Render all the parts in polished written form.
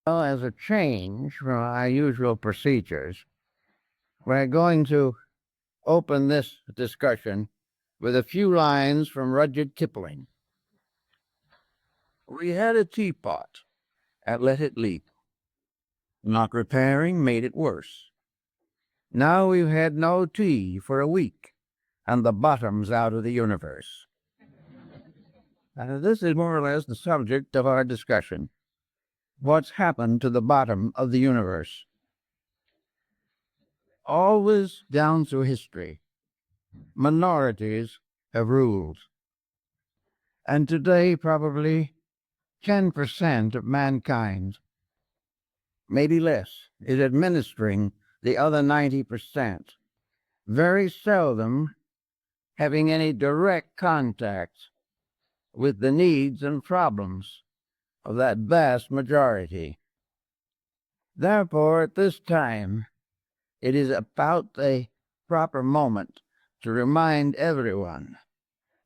Well, as a change from our usual procedures, we're going to open this discussion with a few lines from Rudyard Kipling. We had a teapot and let it leak. Not repairing made it worse. Now we've had no tea for a week, and the bottom's out of the universe. This is more or less the subject of our discussion. What's happened to the bottom of the universe? Always down through history, minorities have ruled. And today, probably 10% of mankind, maybe less, is administering the other 90%, very seldom having any direct contact with the needs and problems of that vast majority. Therefore, at this time, it is about the proper moment to remind everyone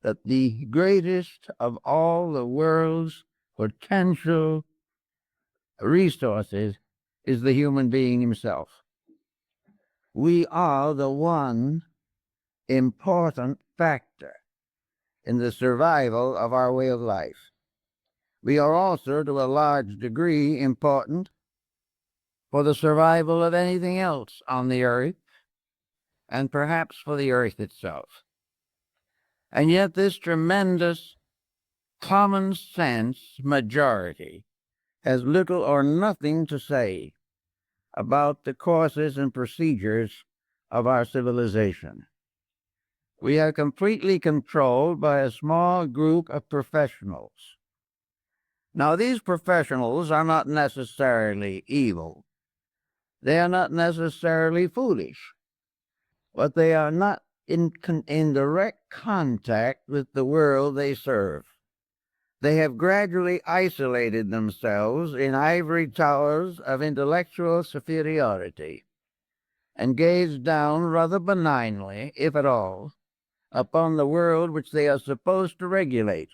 that the greatest of all the world's potential resources is the human being himself. We are the one important factor in the survival of our way of life. We are also, to a large degree, important for the survival of anything else on the earth, and perhaps for the earth itself. And yet this tremendous common sense majority has little or nothing to say about the courses and procedures of our civilization. We are completely controlled by a small group of professionals. Now, these professionals are not necessarily evil. They are not necessarily foolish, but they are not in direct contact with the world they serve. They have gradually isolated themselves in ivory towers of intellectual superiority and gaze down rather benignly, if at all, upon the world which they are supposed to regulate.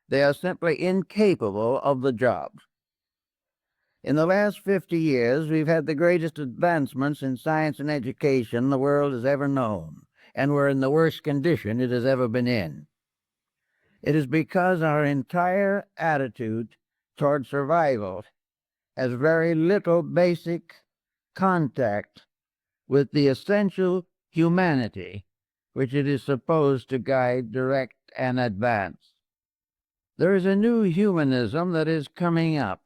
They are simply incapable of the job. In the last 50 years, we've had the greatest advancements in science and education the world has ever known, and we're in the worst condition it has ever been in. It is because our entire attitude toward survival has very little basic contact with the essential humanity which it is supposed to guide, direct, and advance. There is a new humanism that is coming up,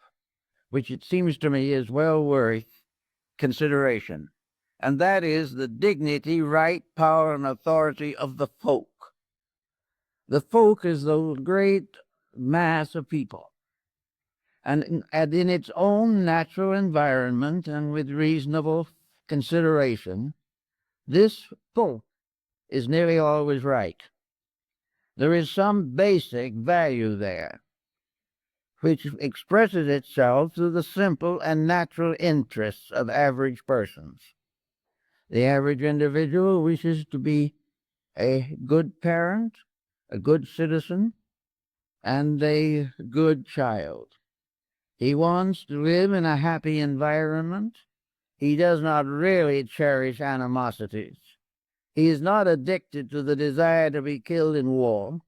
which it seems to me is well worth consideration, and that is the dignity, right, power, and authority of the folk. The folk is the great mass of people, and in its own natural environment and with reasonable consideration, this folk is nearly always right. There is some basic value there, which expresses itself through the simple and natural interests of average persons. The average individual wishes to be a good parent, a good citizen, and a good child. He wants to live in a happy environment. He does not really cherish animosities. He is not addicted to the desire to be killed in war,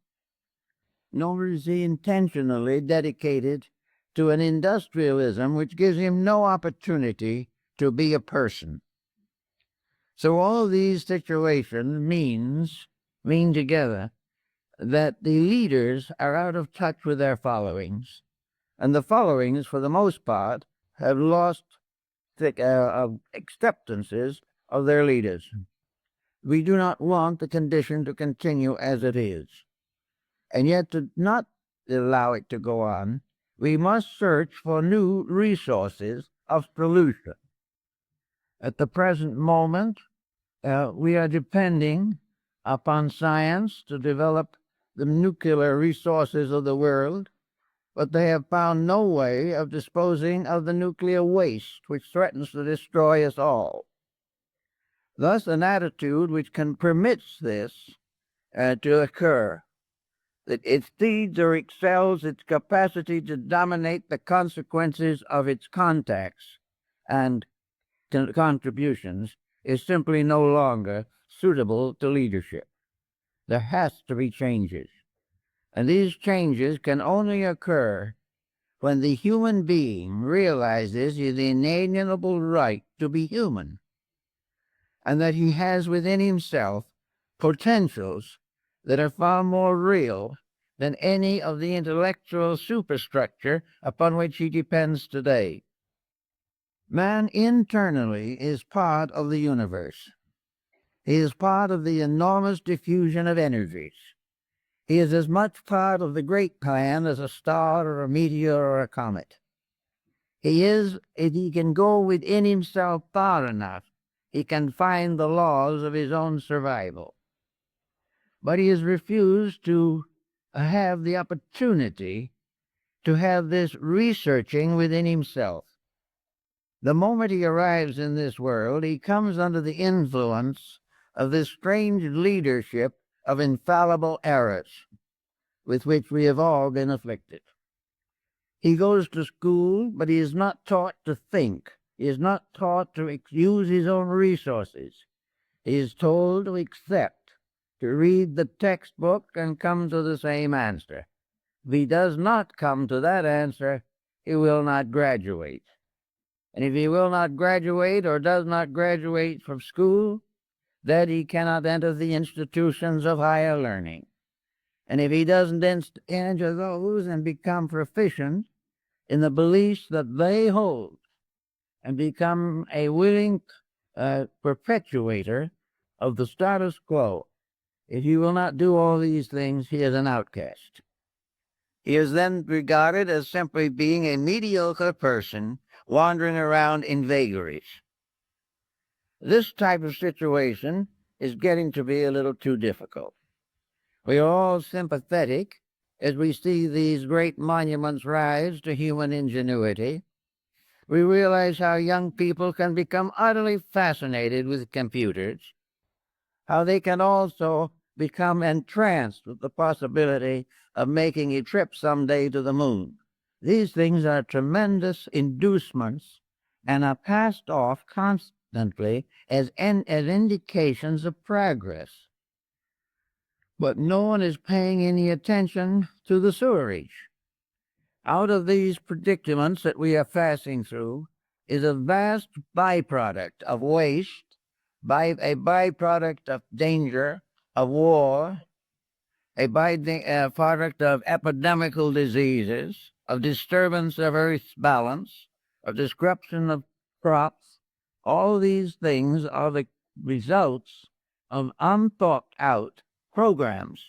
nor is he intentionally dedicated to an industrialism which gives him no opportunity to be a person. So all these situations mean together that the leaders are out of touch with their followings, and the followings, for the most part, have lost acceptances of their leaders. We do not want the condition to continue as it is. And yet, to not allow it to go on, we must search for new resources of solution. At the present moment, we are depending upon science to develop the nuclear resources of the world, but they have found no way of disposing of the nuclear waste which threatens to destroy us all. Thus, an attitude which permits this to occur that it exceeds or excels its capacity to dominate the consequences of its contacts and contributions is simply no longer suitable to leadership. There has to be changes. And these changes can only occur when the human being realizes his inalienable right to be human, and that he has within himself potentials that are far more real than any of the intellectual superstructure upon which he depends today. Man internally is part of the universe. He is part of the enormous diffusion of energies. He is as much part of the great plan as a star or a meteor or a comet. He is, if he can go within himself far enough, he can find the laws of his own survival. But he has refused to have the opportunity to have this researching within himself. The moment he arrives in this world, he comes under the influence of this strange leadership of infallible errors with which we have all been afflicted. He goes to school, but he is not taught to think. He is not taught to use his own resources. He is told to accept, to read the textbook and come to the same answer. If he does not come to that answer, he will not graduate. And if he will not graduate or does not graduate from school, then he cannot enter the institutions of higher learning. And if he doesn't enter those and become proficient in the beliefs that they hold and become a willing perpetuator of the status quo, if he will not do all these things, he is an outcast. He is then regarded as simply being a mediocre person wandering around in vagaries. This type of situation is getting to be a little too difficult. We are all sympathetic as we see these great monuments rise to human ingenuity. We realize how young people can become utterly fascinated with computers, how they can also become entranced with the possibility of making a trip someday to the moon. These things are tremendous inducements and are passed off constantly as indications of progress. But no one is paying any attention to the sewerage. Out of these predicaments that we are passing through is a vast byproduct of waste, a byproduct of danger, of war, a byproduct of epidemical diseases, of disturbance of Earth's balance, of disruption of crops. All these things are the results of unthought out programs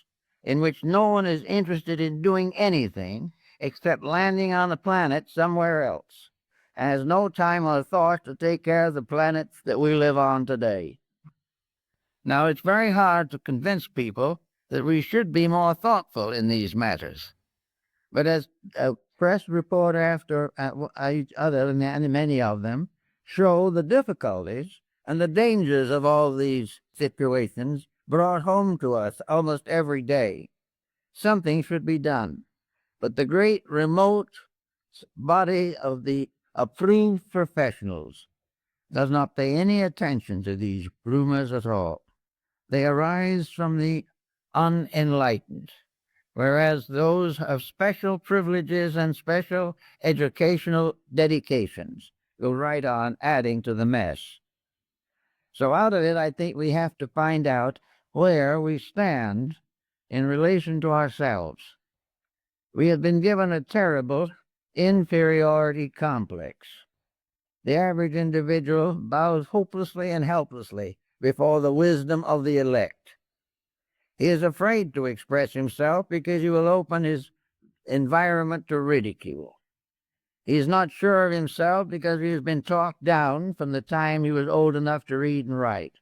in which no one is interested in doing anything except landing on a planet somewhere else, and has no time or thought to take care of the planets that we live on today. Now, it's very hard to convince people that we should be more thoughtful in these matters. But as a press report after each other, and many of them, show the difficulties and the dangers of all these situations brought home to us almost every day. Something should be done. But the great remote body of the approved professionals does not pay any attention to these rumors at all. They arise from the unenlightened, whereas those of special privileges and special educational dedications go right on adding to the mess. So out of it, I think we have to find out where we stand in relation to ourselves. We have been given a terrible inferiority complex. The average individual bows hopelessly and helplessly before the wisdom of the elect. He is afraid to express himself because he will open his environment to ridicule. He is not sure of himself because he has been talked down from the time he was old enough to read and write.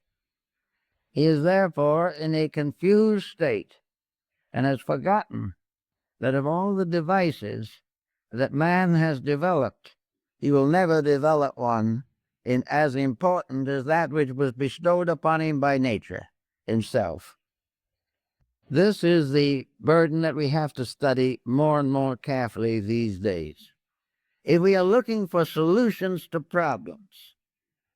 He is therefore in a confused state and has forgotten that of all the devices that man has developed, he will never develop one as important as that which was bestowed upon him by nature, himself. This is the burden that we have to study more and more carefully these days. If we are looking for solutions to problems,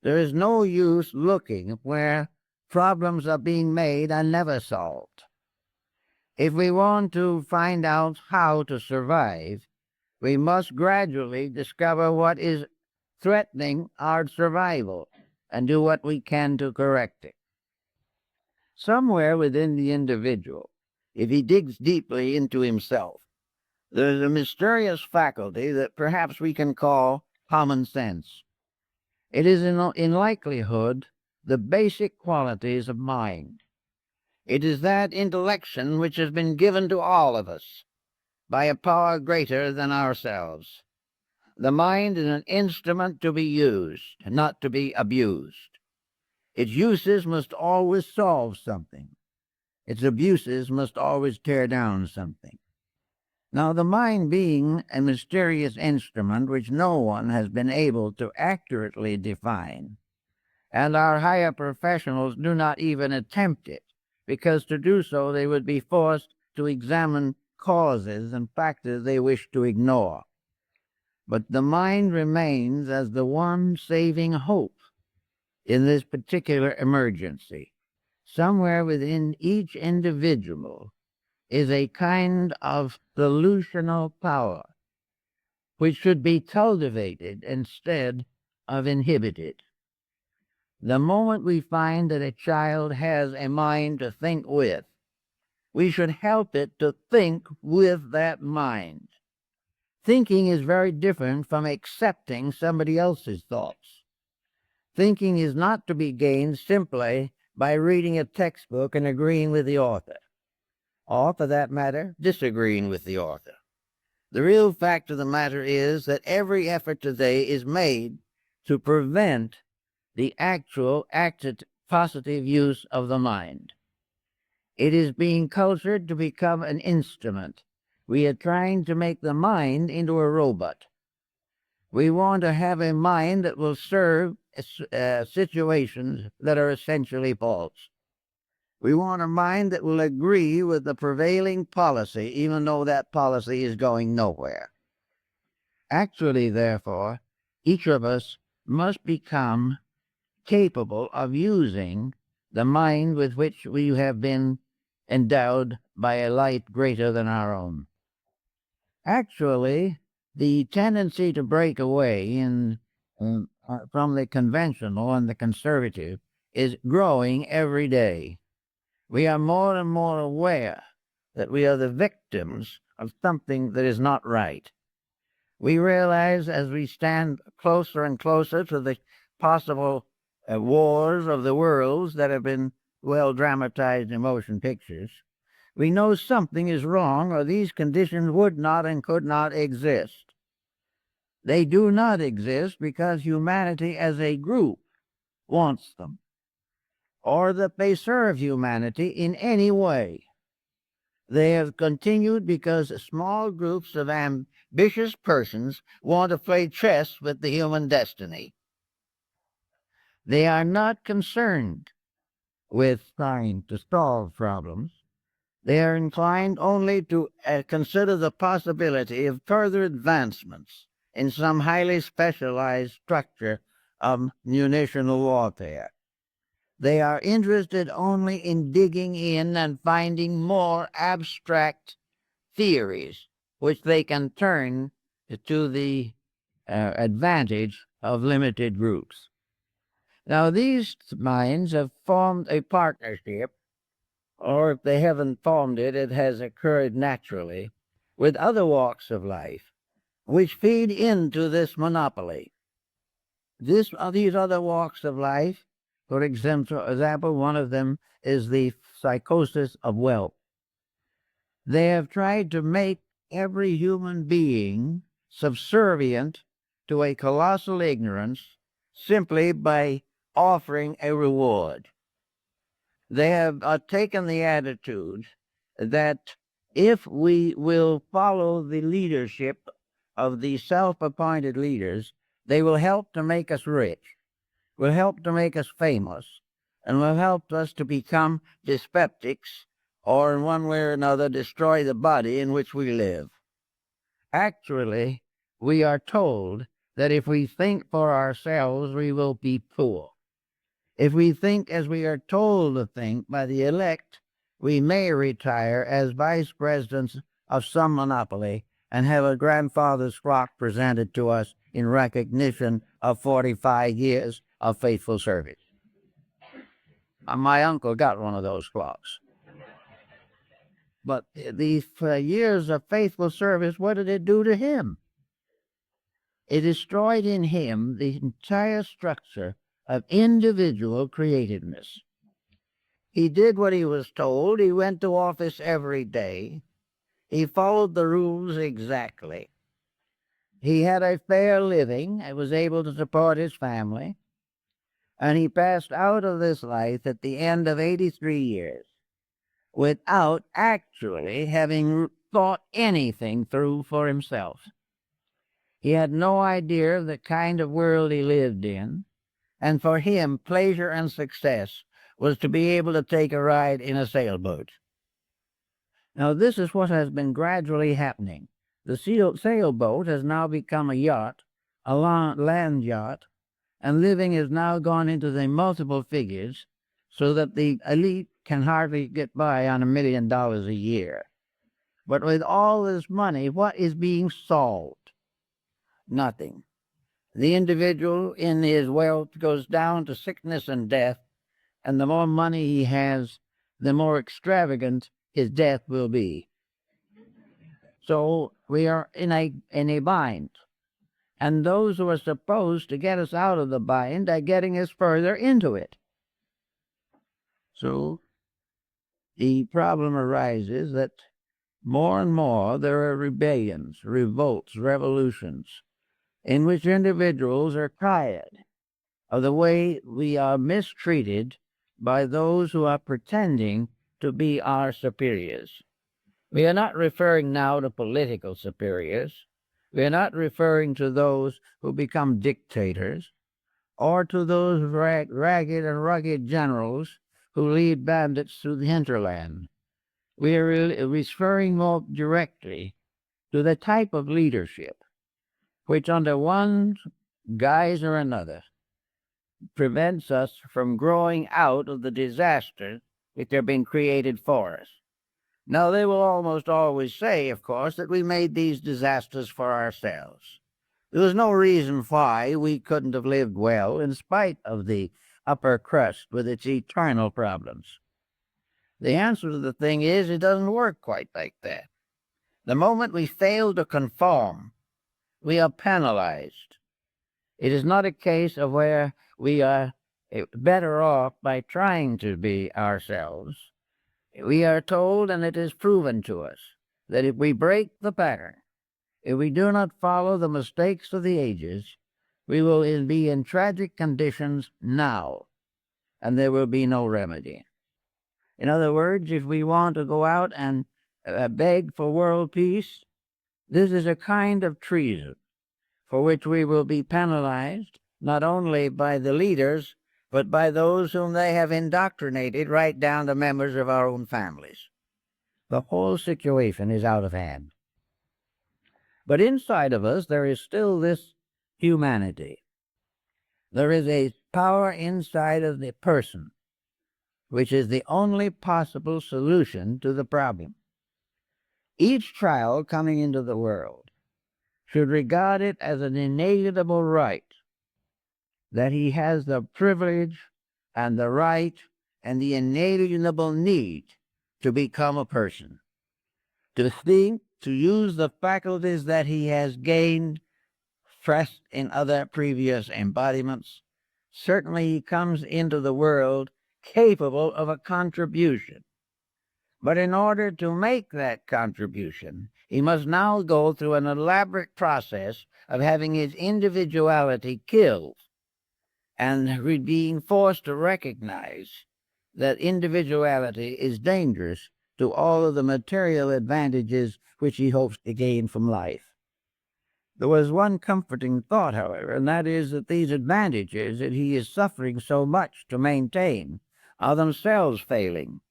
there is no use looking where problems are being made and never solved. If we want to find out how to survive, we must gradually discover what is threatening our survival and do what we can to correct it. Somewhere within the individual, if he digs deeply into himself, there is a mysterious faculty that perhaps we can call common sense. It is in likelihood the basic qualities of mind. It is that intellection which has been given to all of us by a power greater than ourselves. The mind is an instrument to be used, not to be abused. Its uses must always solve something. Its abuses must always tear down something. Now, the mind being a mysterious instrument which no one has been able to accurately define, and our higher professionals do not even attempt it, because to do so they would be forced to examine causes and factors they wish to ignore. But the mind remains as the one saving hope in this particular emergency. Somewhere within each individual is a kind of solutional power which should be cultivated instead of inhibited. The moment we find that a child has a mind to think with, we should help it to think with that mind. Thinking is very different from accepting somebody else's thoughts. Thinking is not to be gained simply by reading a textbook and agreeing with the author, or, for that matter, disagreeing with the author. The real fact of the matter is that every effort today is made to prevent the actual active positive use of the mind. It is being cultured to become an instrument. We are trying to make the mind into a robot. We want to have a mind that will serve situations that are essentially false. We want a mind that will agree with the prevailing policy, even though that policy is going nowhere. Actually, therefore, each of us must become capable of using the mind with which we have been endowed by a light greater than our own. Actually, the tendency to break away from the conventional and the conservative is growing every day. We are more and more aware that we are the victims of something that is not right. We realize as we stand closer and closer to the possible wars of the worlds that have been well dramatized in motion pictures, we know something is wrong, or these conditions would not and could not exist. They do not exist because humanity as a group wants them, or that they serve humanity in any way. They have continued because small groups of ambitious persons want to play chess with the human destiny. They are not concerned with trying to solve problems. They are inclined only to consider the possibility of further advancements in some highly specialized structure of munitional warfare. They are interested only in digging in and finding more abstract theories which they can turn to the advantage of limited groups. Now, these minds have formed a partnership, or if they haven't formed it, it has occurred naturally, with other walks of life, which feed into this monopoly. These other walks of life, for example, one of them is the psychosis of wealth. They have tried to make every human being subservient to a colossal ignorance simply by offering a reward. They have taken the attitude that if we will follow the leadership of the self-appointed leaders, they will help to make us rich, will help to make us famous, and will help us to become dyspeptics or in one way or another destroy the body in which we live. Actually, we are told that if we think for ourselves, we will be poor. If we think as we are told to think by the elect, we may retire as vice presidents of some monopoly and have a grandfather's clock presented to us in recognition of 45 years of faithful service. My uncle got one of those clocks. But these years of faithful service, what did it do to him? It destroyed in him the entire structure of individual creativeness. He did what he was told. He went to office every day. He followed the rules exactly. He had a fair living and was able to support his family. And he passed out of this life at the end of 83 years without actually having thought anything through for himself. He had no idea of the kind of world he lived in, and for him, pleasure and success was to be able to take a ride in a sailboat. Now, this is what has been gradually happening. The sailboat has now become a yacht, a land yacht, and living has now gone into the multiple figures so that the elite can hardly get by on $1 million a year. But with all this money, what is being solved? Nothing. The individual in his wealth goes down to sickness and death, and the more money he has, the more extravagant his death will be. So we are in a bind, and those who are supposed to get us out of the bind are getting us further into it. So the problem arises that more and more there are rebellions, revolts, revolutions, in which individuals are tired of the way we are mistreated by those who are pretending to be our superiors. We are not referring now to political superiors. We are not referring to those who become dictators or to those ragged and rugged generals who lead bandits through the hinterland. We are referring more directly to the type of leadership which under one guise or another prevents us from growing out of the disasters which have been created for us. Now, they will almost always say, of course, that we made these disasters for ourselves. There was no reason why we couldn't have lived well in spite of the upper crust with its eternal problems. The answer to the thing is it doesn't work quite like that. The moment we fail to conform, we are penalized. It is not a case of where we are better off by trying to be ourselves. We are told, and it is proven to us, that if we break the pattern, if we do not follow the mistakes of the ages, we will be in tragic conditions now, and there will be no remedy. In other words, if we want to go out and beg for world peace, this is a kind of treason for which we will be penalized not only by the leaders, but by those whom they have indoctrinated right down to members of our own families. The whole situation is out of hand. But inside of us, there is still this humanity. There is a power inside of the person, which is the only possible solution to the problem. Each child coming into the world should regard it as an inalienable right that he has the privilege and the right and the inalienable need to become a person, to think, to use the faculties that he has gained fresh in other previous embodiments. Certainly he comes into the world capable of a contribution. But in order to make that contribution, he must now go through an elaborate process of having his individuality killed and being forced to recognize that individuality is dangerous to all of the material advantages which he hopes to gain from life. There was one comforting thought, however, and that is that these advantages that he is suffering so much to maintain are themselves failing,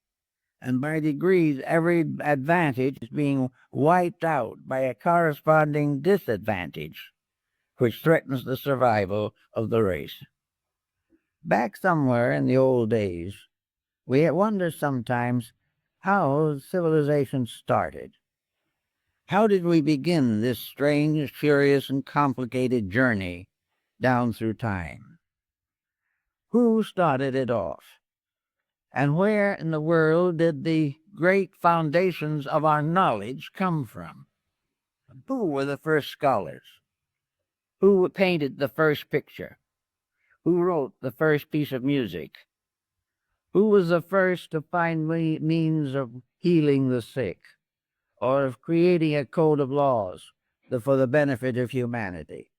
and by degrees every advantage is being wiped out by a corresponding disadvantage, which threatens the survival of the race. Back somewhere in the old days, we wonder sometimes how civilization started. How did we begin this strange, curious, and complicated journey down through time? Who started it off? And where in the world did the great foundations of our knowledge come from? Who were the first scholars? Who painted the first picture? Who wrote the first piece of music? Who was the first to find means of healing the sick, or of creating a code of laws for the benefit of humanity?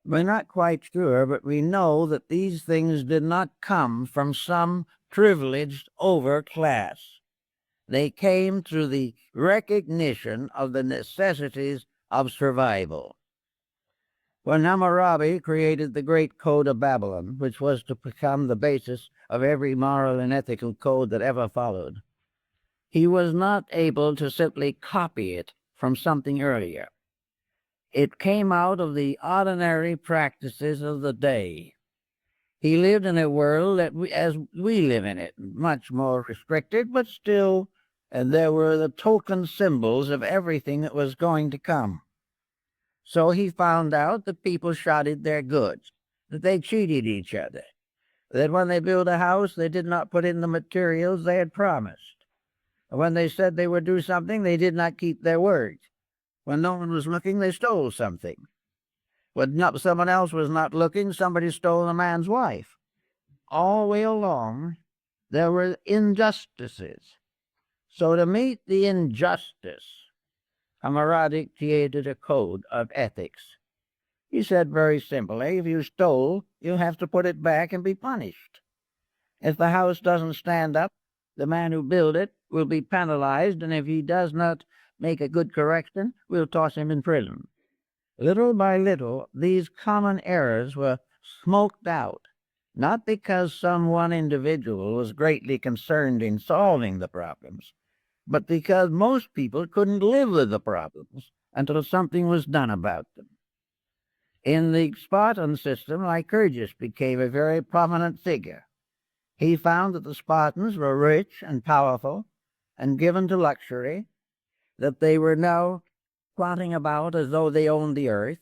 We're not quite sure, but we know that these things did not come from some privileged overclass. They came through the recognition of the necessities of survival. When Hammurabi created the Great Code of Babylon, which was to become the basis of every moral and ethical code that ever followed, he was not able to simply copy it from something earlier. It came out of the ordinary practices of the day. He lived in a world as we live in it, much more restricted, but still, and there were the token symbols of everything that was going to come. So he found out that people shotted their goods, that they cheated each other, that when they built a house, they did not put in the materials they had promised. When they said they would do something, they did not keep their word. When no one was looking, they stole something. When someone else was not looking, somebody stole a man's wife. All the way along, there were injustices. So to meet the injustice, Hammurabi created a code of ethics. He said very simply, if you stole, you have to put it back and be punished. If the house doesn't stand up, the man who built it will be penalized, and if he does not make a good correction, we'll toss him in prison. Little by little, these common errors were smoked out, not because some one individual was greatly concerned in solving the problems, but because most people couldn't live with the problems until something was done about them. In the Spartan system, Lycurgus became a very prominent figure. He found that the Spartans were rich and powerful and given to luxury, that they were now plotting about as though they owned the earth,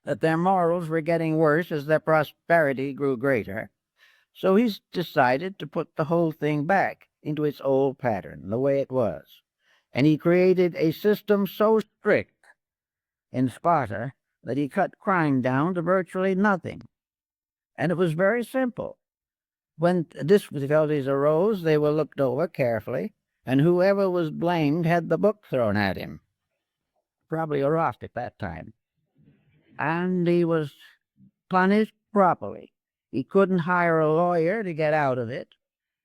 that their morals were getting worse as their prosperity grew greater. So he decided to put the whole thing back into its old pattern, the way it was. And he created a system so strict in Sparta that he cut crime down to virtually nothing. And it was very simple. When difficulties arose, they were looked over carefully, and whoever was blamed had the book thrown at him. Probably a rock at that time. And he was punished properly. He couldn't hire a lawyer to get out of it.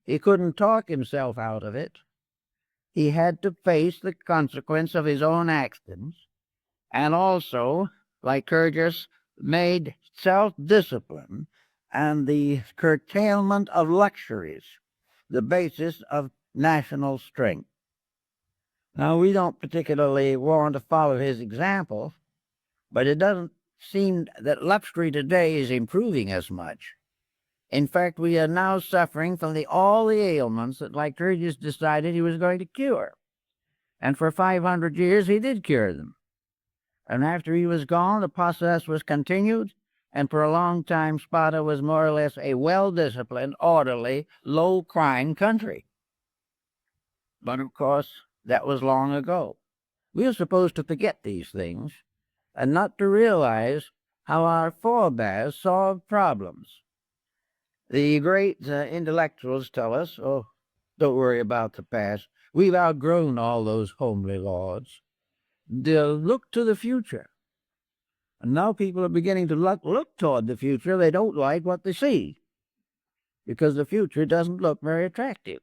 He couldn't talk himself out of it. He had to face the consequence of his own actions. And also, Lycurgus made self-discipline and the curtailment of luxuries the basis of national strength. Now, we don't particularly want to follow his example, but it doesn't seem that luxury today is improving as much. In fact, we are now suffering from all the ailments that Lycurgus decided he was going to cure. And for 500 years, he did cure them. And after he was gone, the process was continued, and for a long time, Sparta was more or less a well-disciplined, orderly, low-crime country. But, of course, that was long ago. We are supposed to forget these things and not to realize how our forebears solved problems. The great intellectuals tell us, oh, don't worry about the past. We've outgrown all those homely laws. They'll look to the future. And now people are beginning to look toward the future. They don't like what they see because the future doesn't look very attractive.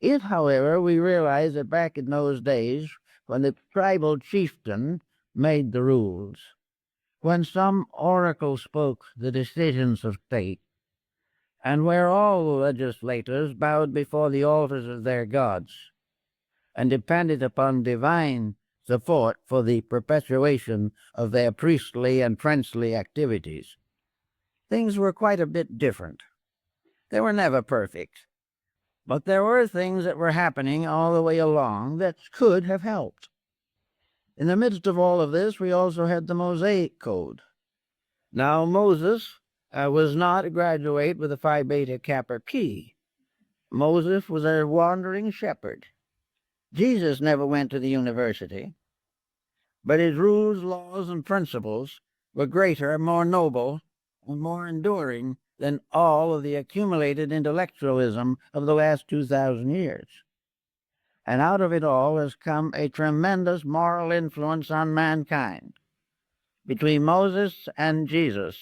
If, however, we realize that back in those days, when the tribal chieftain made the rules, when some oracle spoke the decisions of fate, and where all the legislators bowed before the altars of their gods and depended upon divine support for the perpetuation of their priestly and princely activities. Things were quite a bit different. They were never perfect, but there were things that were happening all the way along that could have helped. In the midst of all of this, we also had the Mosaic Code. Now, Moses was not a graduate with a Phi Beta Kappa Chi. Moses was a wandering shepherd. Jesus never went to the university, but his rules, laws, and principles were greater, more noble, and more enduring than all of the accumulated intellectualism of the last 2,000 years. And out of it all has come a tremendous moral influence on mankind. Between Moses and Jesus,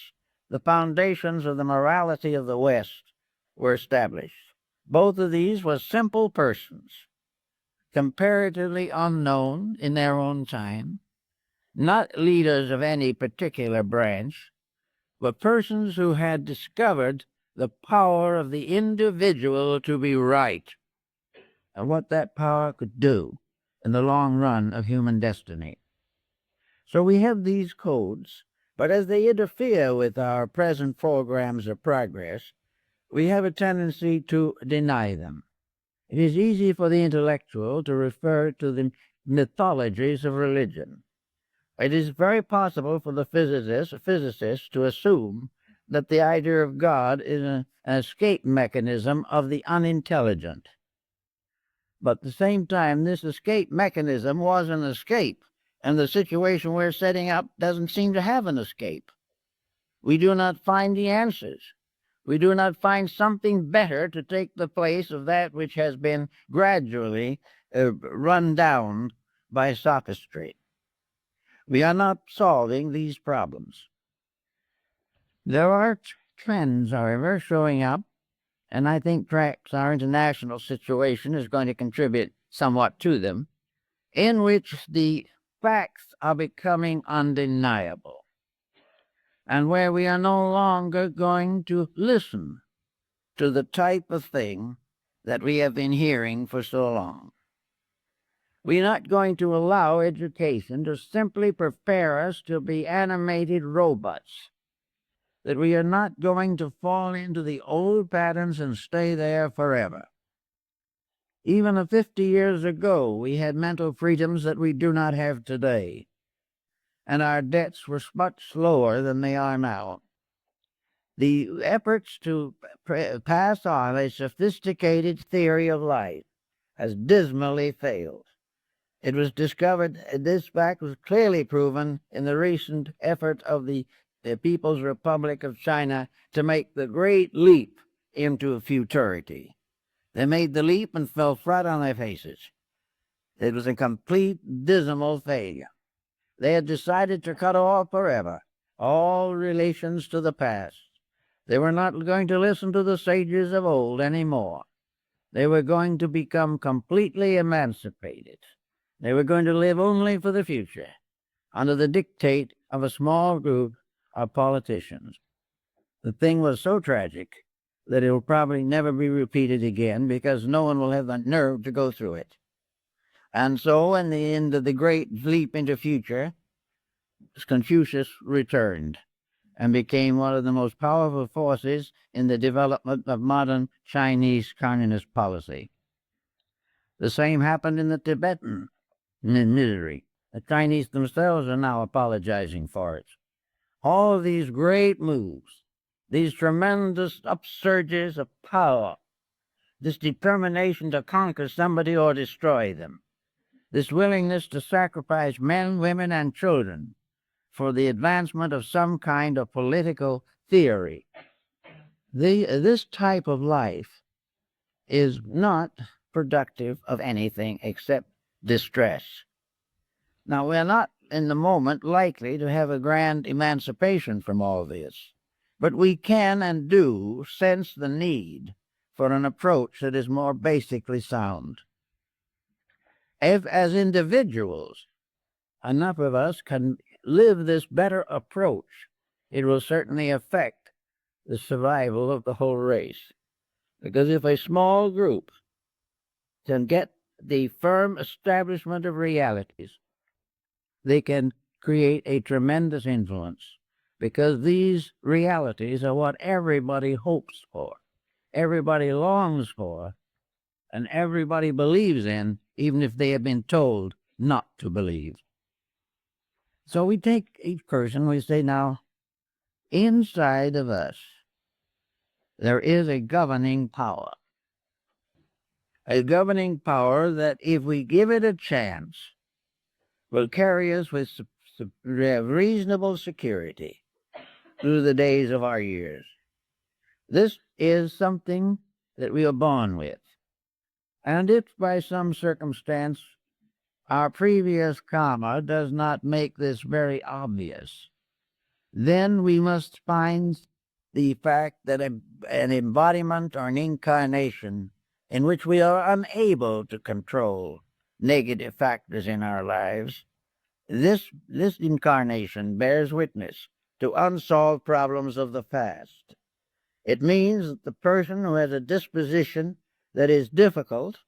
the foundations of the morality of the West were established. Both of these were simple persons, comparatively unknown in their own time, not leaders of any particular branch, but persons who had discovered the power of the individual to be right, and what that power could do in the long run of human destiny. So we have these codes, but as they interfere with our present programs of progress, we have a tendency to deny them. It is easy for the intellectual to refer to the mythologies of religion. It is very possible for the physicists to assume that the idea of God is an escape mechanism of the unintelligent. But at the same time, this escape mechanism was an escape, and the situation we're setting up doesn't seem to have an escape. We do not find the answers. We do not find something better to take the place of that which has been gradually run down by sophistry. We are not solving these problems. There are trends, however, showing up, and I think perhaps our international situation is going to contribute somewhat to them, in which the facts are becoming undeniable, and where we are no longer going to listen to the type of thing that we have been hearing for so long. We are not going to allow education to simply prepare us to be animated robots, that we are not going to fall into the old patterns and stay there forever. Even 50 years ago, we had mental freedoms that we do not have today, and our debts were much slower than they are now. The efforts to pass on a sophisticated theory of life has dismally failed. It was discovered, this fact was clearly proven in the recent effort of the People's Republic of China to make the great leap into futurity. They made the leap and fell flat on their faces. It was a complete, dismal failure. They had decided to cut off forever all relations to the past. They were not going to listen to the sages of old anymore. They were going to become completely emancipated. They were going to live only for the future, under the dictate of a small group of politicians. The thing was so tragic that it will probably never be repeated again, because no one will have the nerve to go through it. And so, in the end of the great leap into future, Confucius returned and became one of the most powerful forces in the development of modern Chinese communist policy. The same happened in the Tibetan misery. The Chinese themselves are now apologizing for it. All of these great moves, these tremendous upsurges of power, this determination to conquer somebody or destroy them, this willingness to sacrifice men, women, and children for the advancement of some kind of political theory. This type of life is not productive of anything except distress. Now, we're not in the moment likely to have a grand emancipation from all this, but we can and do sense the need for an approach that is more basically sound. If, as individuals, enough of us can live this better approach, it will certainly affect the survival of the whole race. Because if a small group can get the firm establishment of realities, they can create a tremendous influence. Because these realities are what everybody hopes for, everybody longs for, and everybody believes in, even if they have been told not to believe. So we take each person, we say, now, inside of us, there is a governing power. A governing power that, if we give it a chance, will carry us with reasonable security through the days of our years. This is something that we are born with. And if by some circumstance our previous karma does not make this very obvious, then we must find the fact that an embodiment or an incarnation in which we are unable to control negative factors in our lives, this incarnation bears witness to unsolved problems of the past. It means that the person who has a disposition that is difficult,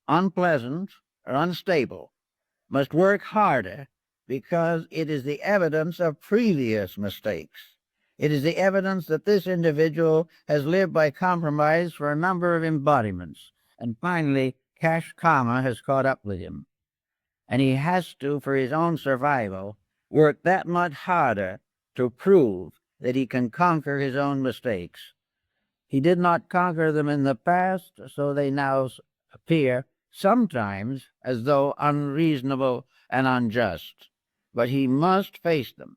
unpleasant, or unstable must work harder, because it is the evidence of previous mistakes. It is the evidence that this individual has lived by compromise for a number of embodiments, and finally cash karma has caught up with him. And he has to, for his own survival, work that much harder to prove that he can conquer his own mistakes. He did not conquer them in the past, so they now appear sometimes as though unreasonable and unjust. But he must face them.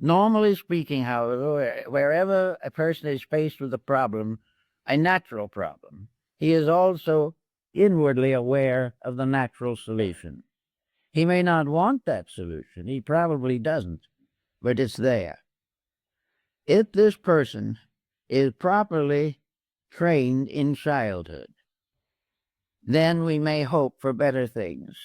Normally speaking, however, wherever a person is faced with a problem, a natural problem, he is also inwardly aware of the natural solution. He may not want that solution. He probably doesn't, but it's there. If this person is properly trained in childhood, then we may hope for better things.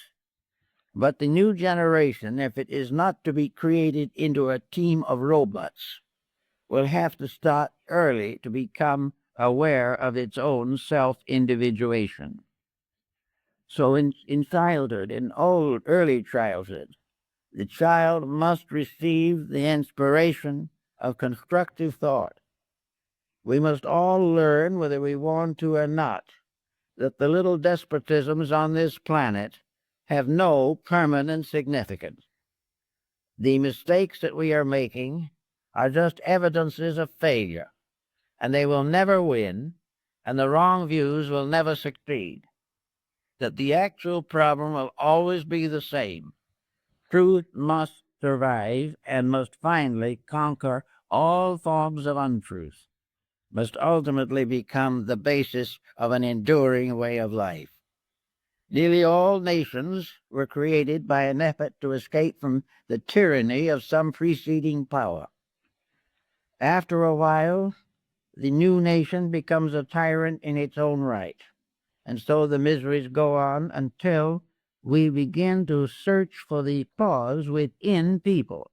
But the new generation, if it is not to be created into a team of robots, will have to start early to become aware of its own self-individuation. So in childhood, in early childhood, the child must receive the inspiration of constructive thought. We must all learn, whether we want to or not, that the little despotisms on this planet have no permanent significance. The mistakes that we are making are just evidences of failure, and they will never win, and the wrong views will never succeed. That the actual problem will always be the same. Truth must survive and must finally conquer all forms of untruth, must ultimately become the basis of an enduring way of life. Nearly all nations were created by an effort to escape from the tyranny of some preceding power. After a while, the new nation becomes a tyrant in its own right, and so the miseries go on until we begin to search for the cause within people.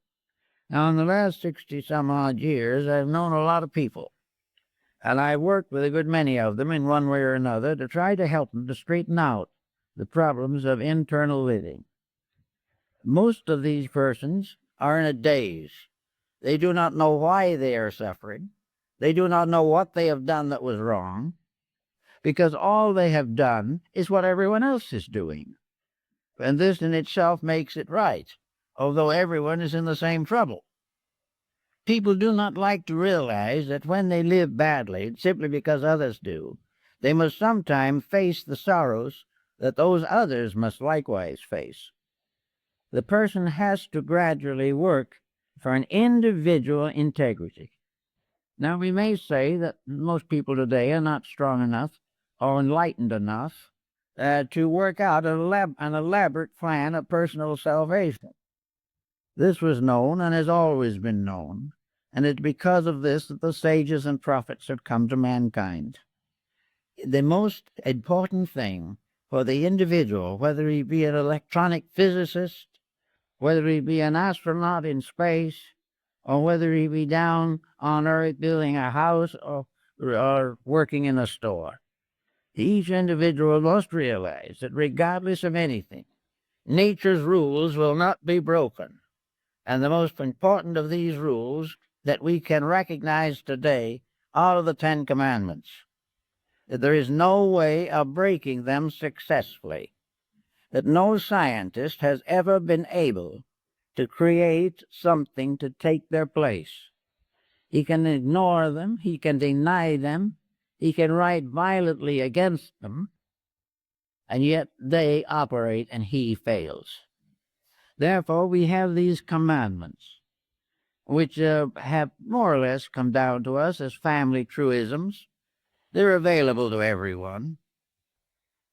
Now, in the last 60-some-odd years, I've known a lot of people, and I've worked with a good many of them in one way or another to try to help them to straighten out the problems of internal living. Most of these persons are in a daze. They do not know why they are suffering. They do not know what they have done that was wrong, because all they have done is what everyone else is doing. And this in itself makes it right, although everyone is in the same trouble. People do not like to realize that when they live badly, simply because others do, they must sometime face the sorrows that those others must likewise face. The person has to gradually work for an individual integrity. Now, we may say that most people today are not strong enough or enlightened enough to work out an elaborate plan of personal salvation. This was known and has always been known, and it's because of this that the sages and prophets have come to mankind. The most important thing for the individual, whether he be an electronic physicist, whether he be an astronaut in space, or whether he be down on earth building a house or working in a store. Each individual must realize that regardless of anything, nature's rules will not be broken. And the most important of these rules that we can recognize today are the Ten Commandments. That there is no way of breaking them successfully. That no scientist has ever been able to create something to take their place. He can ignore them, he can deny them, he can write violently against them, and yet they operate and he fails. Therefore, we have these commandments, which have more or less come down to us as family truisms. They're available to everyone.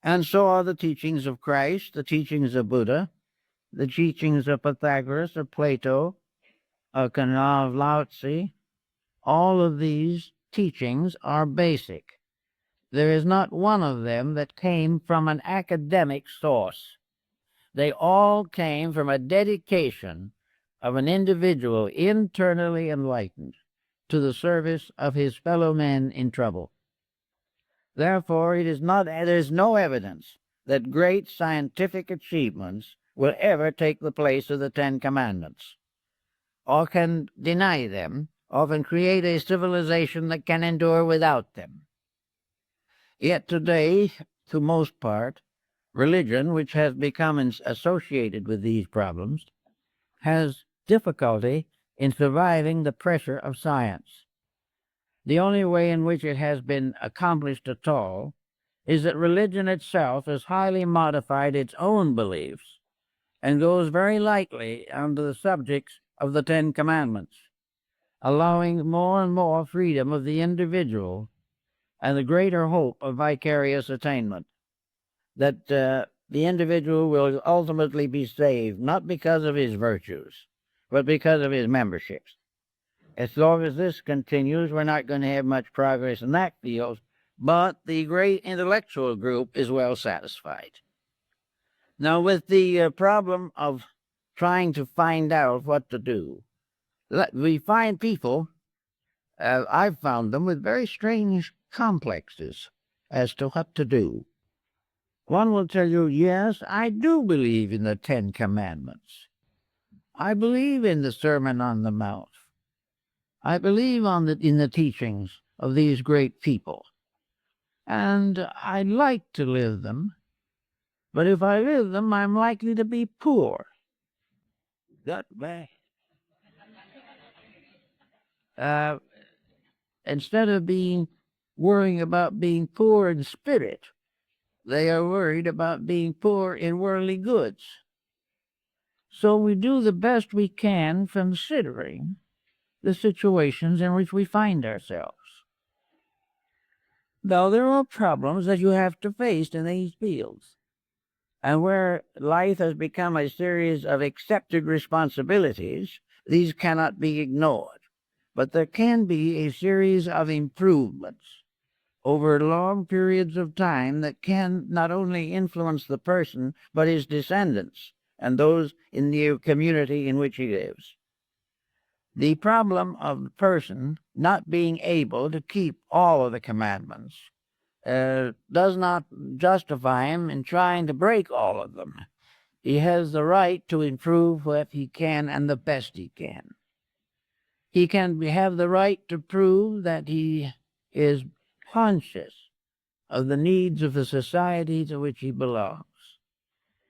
And so are the teachings of Christ, the teachings of Buddha, the teachings of Pythagoras or Plato, of Lao Tzu. All of these teachings are basic. There is not one of them that came from an academic source. They all came from a dedication of an individual internally enlightened to the service of his fellow men in trouble. Therefore, there is no evidence that great scientific achievements will ever take the place of the Ten Commandments, or can deny them, or can create a civilization that can endure without them. Yet today, to most part, religion, which has become associated with these problems, has difficulty in surviving the pressure of science. The only way in which it has been accomplished at all is that religion itself has highly modified its own beliefs and goes very lightly under the subjects of the Ten Commandments, allowing more and more freedom of the individual and the greater hope of vicarious attainment, that the individual will ultimately be saved, not because of his virtues, but because of his memberships. As long as this continues, we're not going to have much progress in that field, but the great intellectual group is well satisfied. Now, with the problem of trying to find out what to do, we find people, I've found them with very strange complexes as to what to do. One will tell you, yes, I do believe in the Ten Commandments. I believe in the Sermon on the Mount. I believe in the teachings of these great people. And I like to live them. But if I live them, I'm likely to be poor. That bad. Instead of worrying about being poor in spirit, they are worried about being poor in worldly goods. So we do the best we can considering the situations in which we find ourselves. Now, there are problems that you have to face in these fields, and where life has become a series of accepted responsibilities, these cannot be ignored. But there can be a series of improvements over long periods of time that can not only influence the person, but his descendants and those in the community in which he lives. The problem of the person not being able to keep all of the commandments does not justify him in trying to break all of them. He has the right to improve what he can and the best he can. He can have the right to prove that he is conscious of the needs of the society to which he belongs.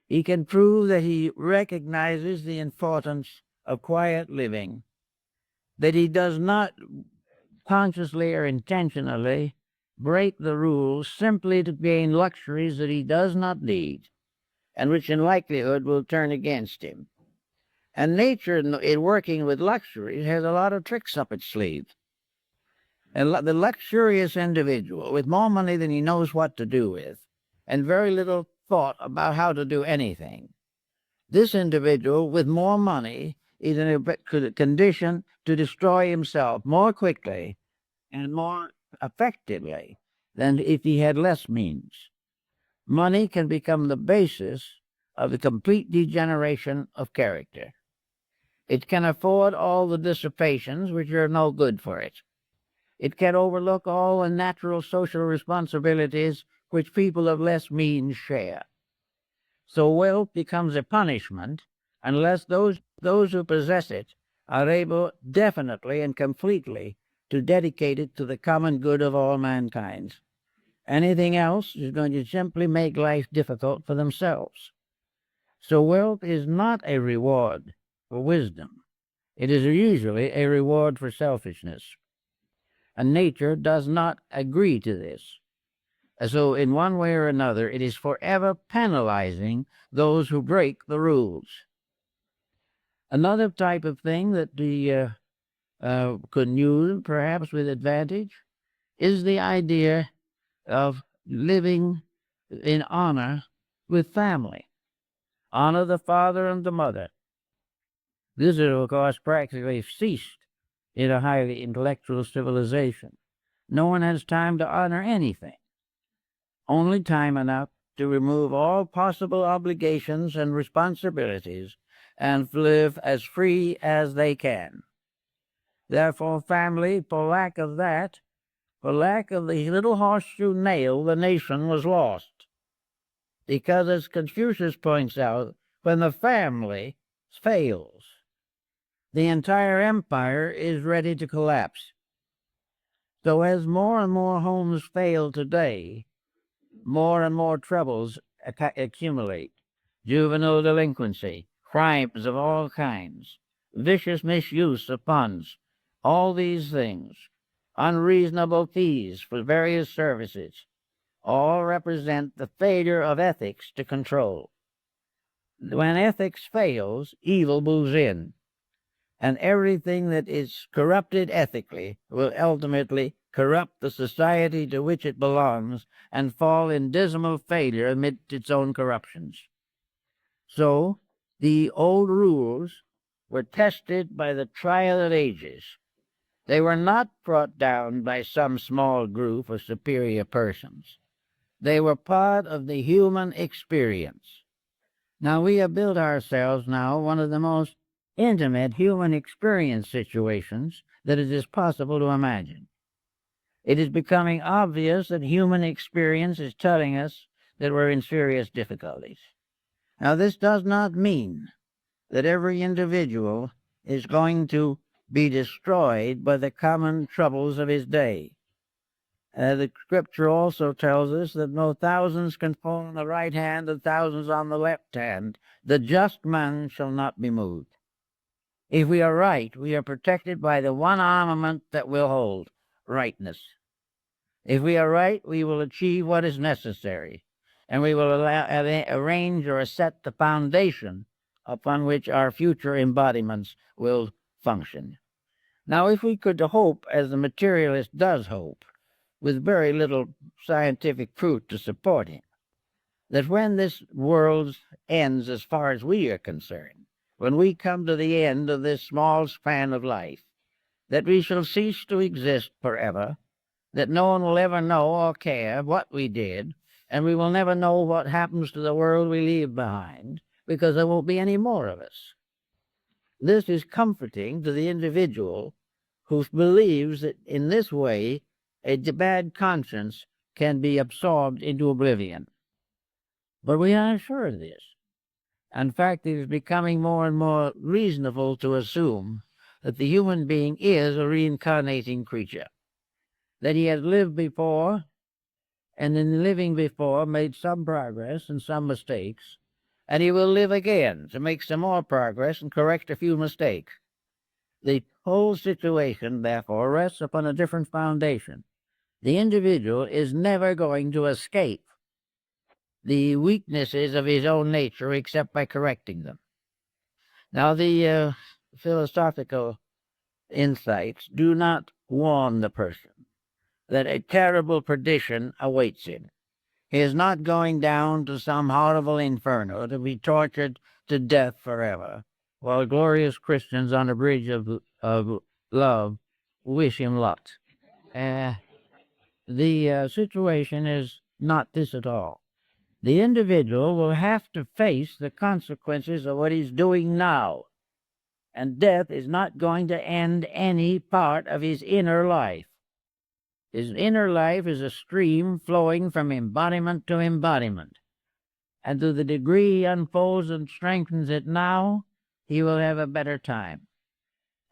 He can prove that he recognizes the importance of quiet living, that he does not consciously or intentionally break the rules simply to gain luxuries that he does not need, and which in likelihood will turn against him. And nature, in working with luxury, has a lot of tricks up its sleeve. And the luxurious individual, with more money than he knows what to do with, and very little thought about how to do anything, this individual with more money is in a condition to destroy himself more quickly and more effectively than if he had less means. Money can become the basis of the complete degeneration of character. It can afford all the dissipations which are no good for it. It can overlook all the natural social responsibilities which people of less means share. So wealth becomes a punishment unless those who possess it are able definitely and completely to dedicate it to the common good of all mankind. Anything else is going to simply make life difficult for themselves. So wealth is not a reward for wisdom. It is usually a reward for selfishness. And nature does not agree to this. So in one way or another, it is forever penalizing those who break the rules. Another type of thing that we could use, perhaps with advantage, is the idea of living in honor with family. Honor the father and the mother. This is, of course, practically ceased in a highly intellectual civilization. No one has time to honor anything. Only time enough to remove all possible obligations and responsibilities and live as free as they can. Therefore, family, for lack of that, for lack of the little horseshoe nail, the nation was lost. Because, as Confucius points out, when the family fails, the entire empire is ready to collapse. So as more and more homes fail today, more and more troubles accumulate. Juvenile delinquency, crimes of all kinds, vicious misuse of funds, all these things, unreasonable fees for various services, all represent the failure of ethics to control. When ethics fails, evil moves in, and everything that is corrupted ethically will ultimately corrupt the society to which it belongs and fall in dismal failure amidst its own corruptions. So the old rules were tested by the trial of ages. They were not brought down by some small group of superior persons. They were part of the human experience. Now we have built ourselves now one of the most intimate human experience situations that it is possible to imagine. It is becoming obvious that human experience is telling us that we're in serious difficulties. Now, this does not mean that every individual is going to be destroyed by the common troubles of his day. The scripture also tells us that no thousands can fall on the right hand and thousands on the left hand. The just man shall not be moved. If we are right, we are protected by the one armament that will hold, rightness. If we are right, we will achieve what is necessary, and we will arrange or set the foundation upon which our future embodiments will function. Now, if we could hope, as the materialist does hope, with very little scientific proof to support him, that when this world ends as far as we are concerned, when we come to the end of this small span of life, that we shall cease to exist forever, that no one will ever know or care what we did, and we will never know what happens to the world we leave behind, because there won't be any more of us. This is comforting to the individual who believes that in this way a bad conscience can be absorbed into oblivion. But we aren't sure of this. In fact, it is becoming more and more reasonable to assume that the human being is a reincarnating creature, that he has lived before, and in living before made some progress and some mistakes, and he will live again to make some more progress and correct a few mistakes. The whole situation, therefore, rests upon a different foundation. The individual is never going to escape the weaknesses of his own nature except by correcting them. Now, the philosophical insights do not warn the person that a terrible perdition awaits him. He is not going down to some horrible inferno to be tortured to death forever, while glorious Christians on a bridge of love wish him luck. The situation is not this at all. The individual will have to face the consequences of what he's doing now. And death is not going to end any part of his inner life. His inner life is a stream flowing from embodiment to embodiment. And to the degree he unfolds and strengthens it now, he will have a better time.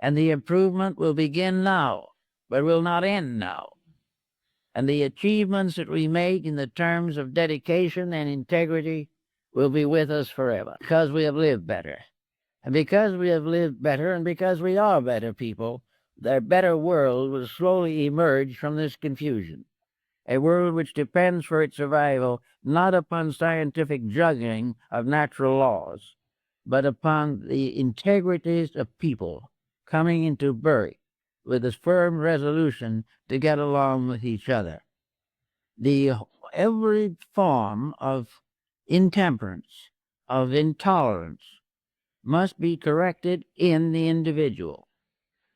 And the improvement will begin now, but will not end now. And the achievements that we make in the terms of dedication and integrity will be with us forever, because we have lived better. And because we have lived better, and because we are better people, their better world will slowly emerge from this confusion. A world which depends for its survival not upon scientific juggling of natural laws, but upon the integrities of people coming into birth with a firm resolution to get along with each other. Every form of intemperance, of intolerance, must be corrected in the individual.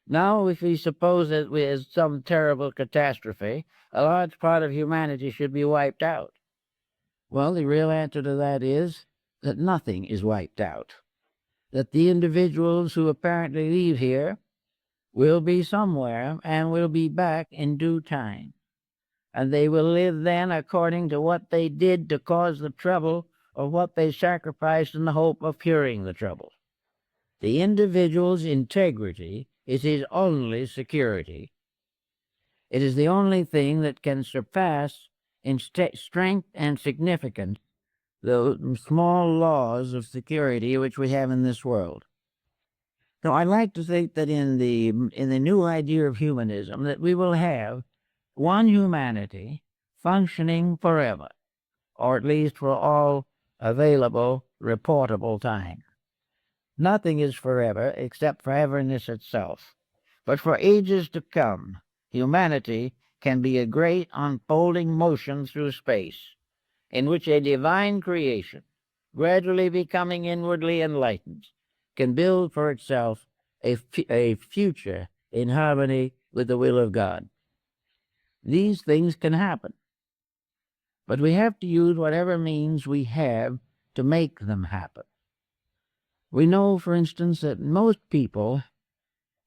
Now, if we suppose that with some terrible catastrophe, a large part of humanity should be wiped out, well, the real answer to that is that nothing is wiped out. That the individuals who apparently leave here will be somewhere and will be back in due time. And they will live then according to what they did to cause the trouble or what they sacrificed in the hope of curing the trouble. The individual's integrity is his only security. It is the only thing that can surpass in strength and significance the small laws of security which we have in this world. So I like to think that in the new idea of humanism that we will have one humanity functioning forever, or at least for all available reportable time. Nothing is forever except foreverness itself. But for ages to come, humanity can be a great unfolding motion through space, in which a divine creation, gradually becoming inwardly enlightened, can build for itself a future in harmony with the will of God. These things can happen, but we have to use whatever means we have to make them happen. We know, for instance, that most people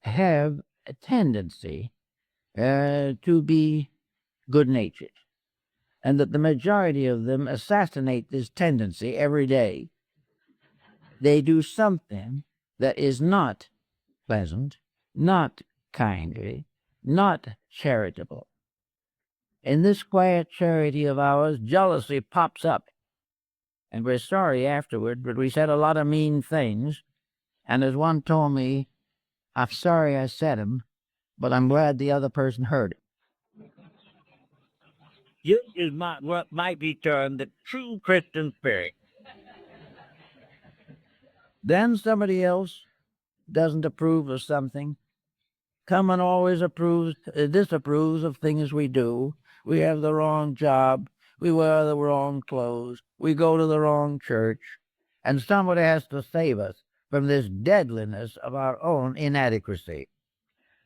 have a tendency to be good-natured, and that the majority of them assassinate this tendency every day. They do something that is not pleasant, not kindly, not charitable. In this quiet charity of ours, jealousy pops up, and we're sorry afterward, but we said a lot of mean things, and as one told me, I'm sorry I said them, but I'm glad the other person heard it. This is what might be termed the true Christian spirit. Then somebody else doesn't approve of something. Someone always disapproves of things we do. We have the wrong job. We wear the wrong clothes. We go to the wrong church. And somebody has to save us from this deadliness of our own inadequacy.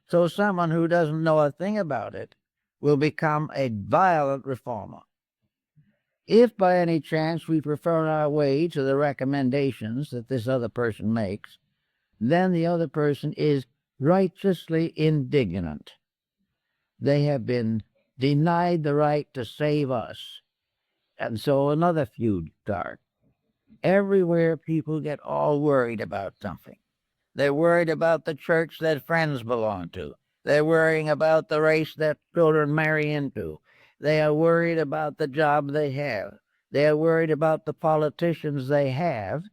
So someone who doesn't know a thing about it will become a violent reformer. If by any chance we prefer our way to the recommendations that this other person makes, then the other person is righteously indignant. They have been denied the right to save us. And so another feud starts. Everywhere people get all worried about something. They're worried about the church their friends belong to. They're worrying about the race their children marry into. They are worried about the job they have. They are worried about the politicians they have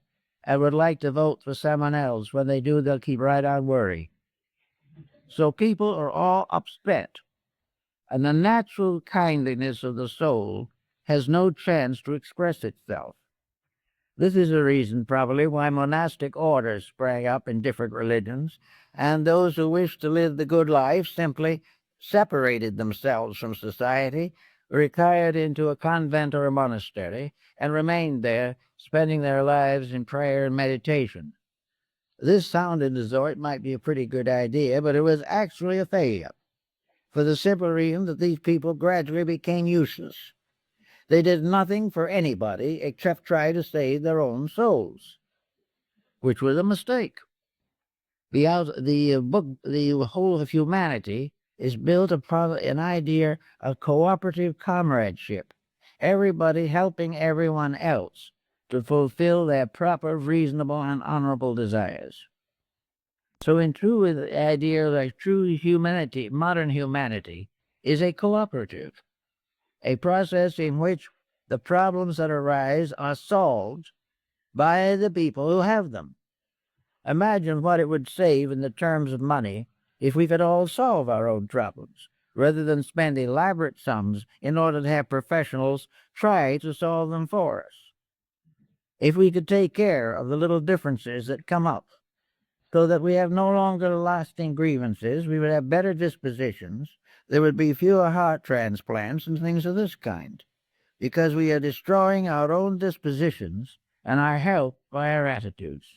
and would like to vote for someone else. When they do, they'll keep right on worrying. So people are all upset, and the natural kindliness of the soul has no chance to express itself. This is the reason, probably, why monastic orders sprang up in different religions, and those who wished to live the good life simply separated themselves from society, retired into a convent or a monastery, and remained there, spending their lives in prayer and meditation. This sounded as though it might be a pretty good idea, but it was actually a failure, for the simple reason that these people gradually became useless. They did nothing for anybody except try to save their own souls, which was a mistake. The whole of humanity is built upon an idea of cooperative comradeship, everybody helping everyone else to fulfill their proper, reasonable, and honorable desires. So in true, the idea that true humanity, modern humanity, is a cooperative, a process in which the problems that arise are solved by the people who have them. Imagine what it would save in the terms of money if we could all solve our own problems, rather than spend elaborate sums in order to have professionals try to solve them for us. If we could take care of the little differences that come up, so that we have no longer lasting grievances, we would have better dispositions, there would be fewer heart transplants and things of this kind, because we are destroying our own dispositions and our health by our attitudes.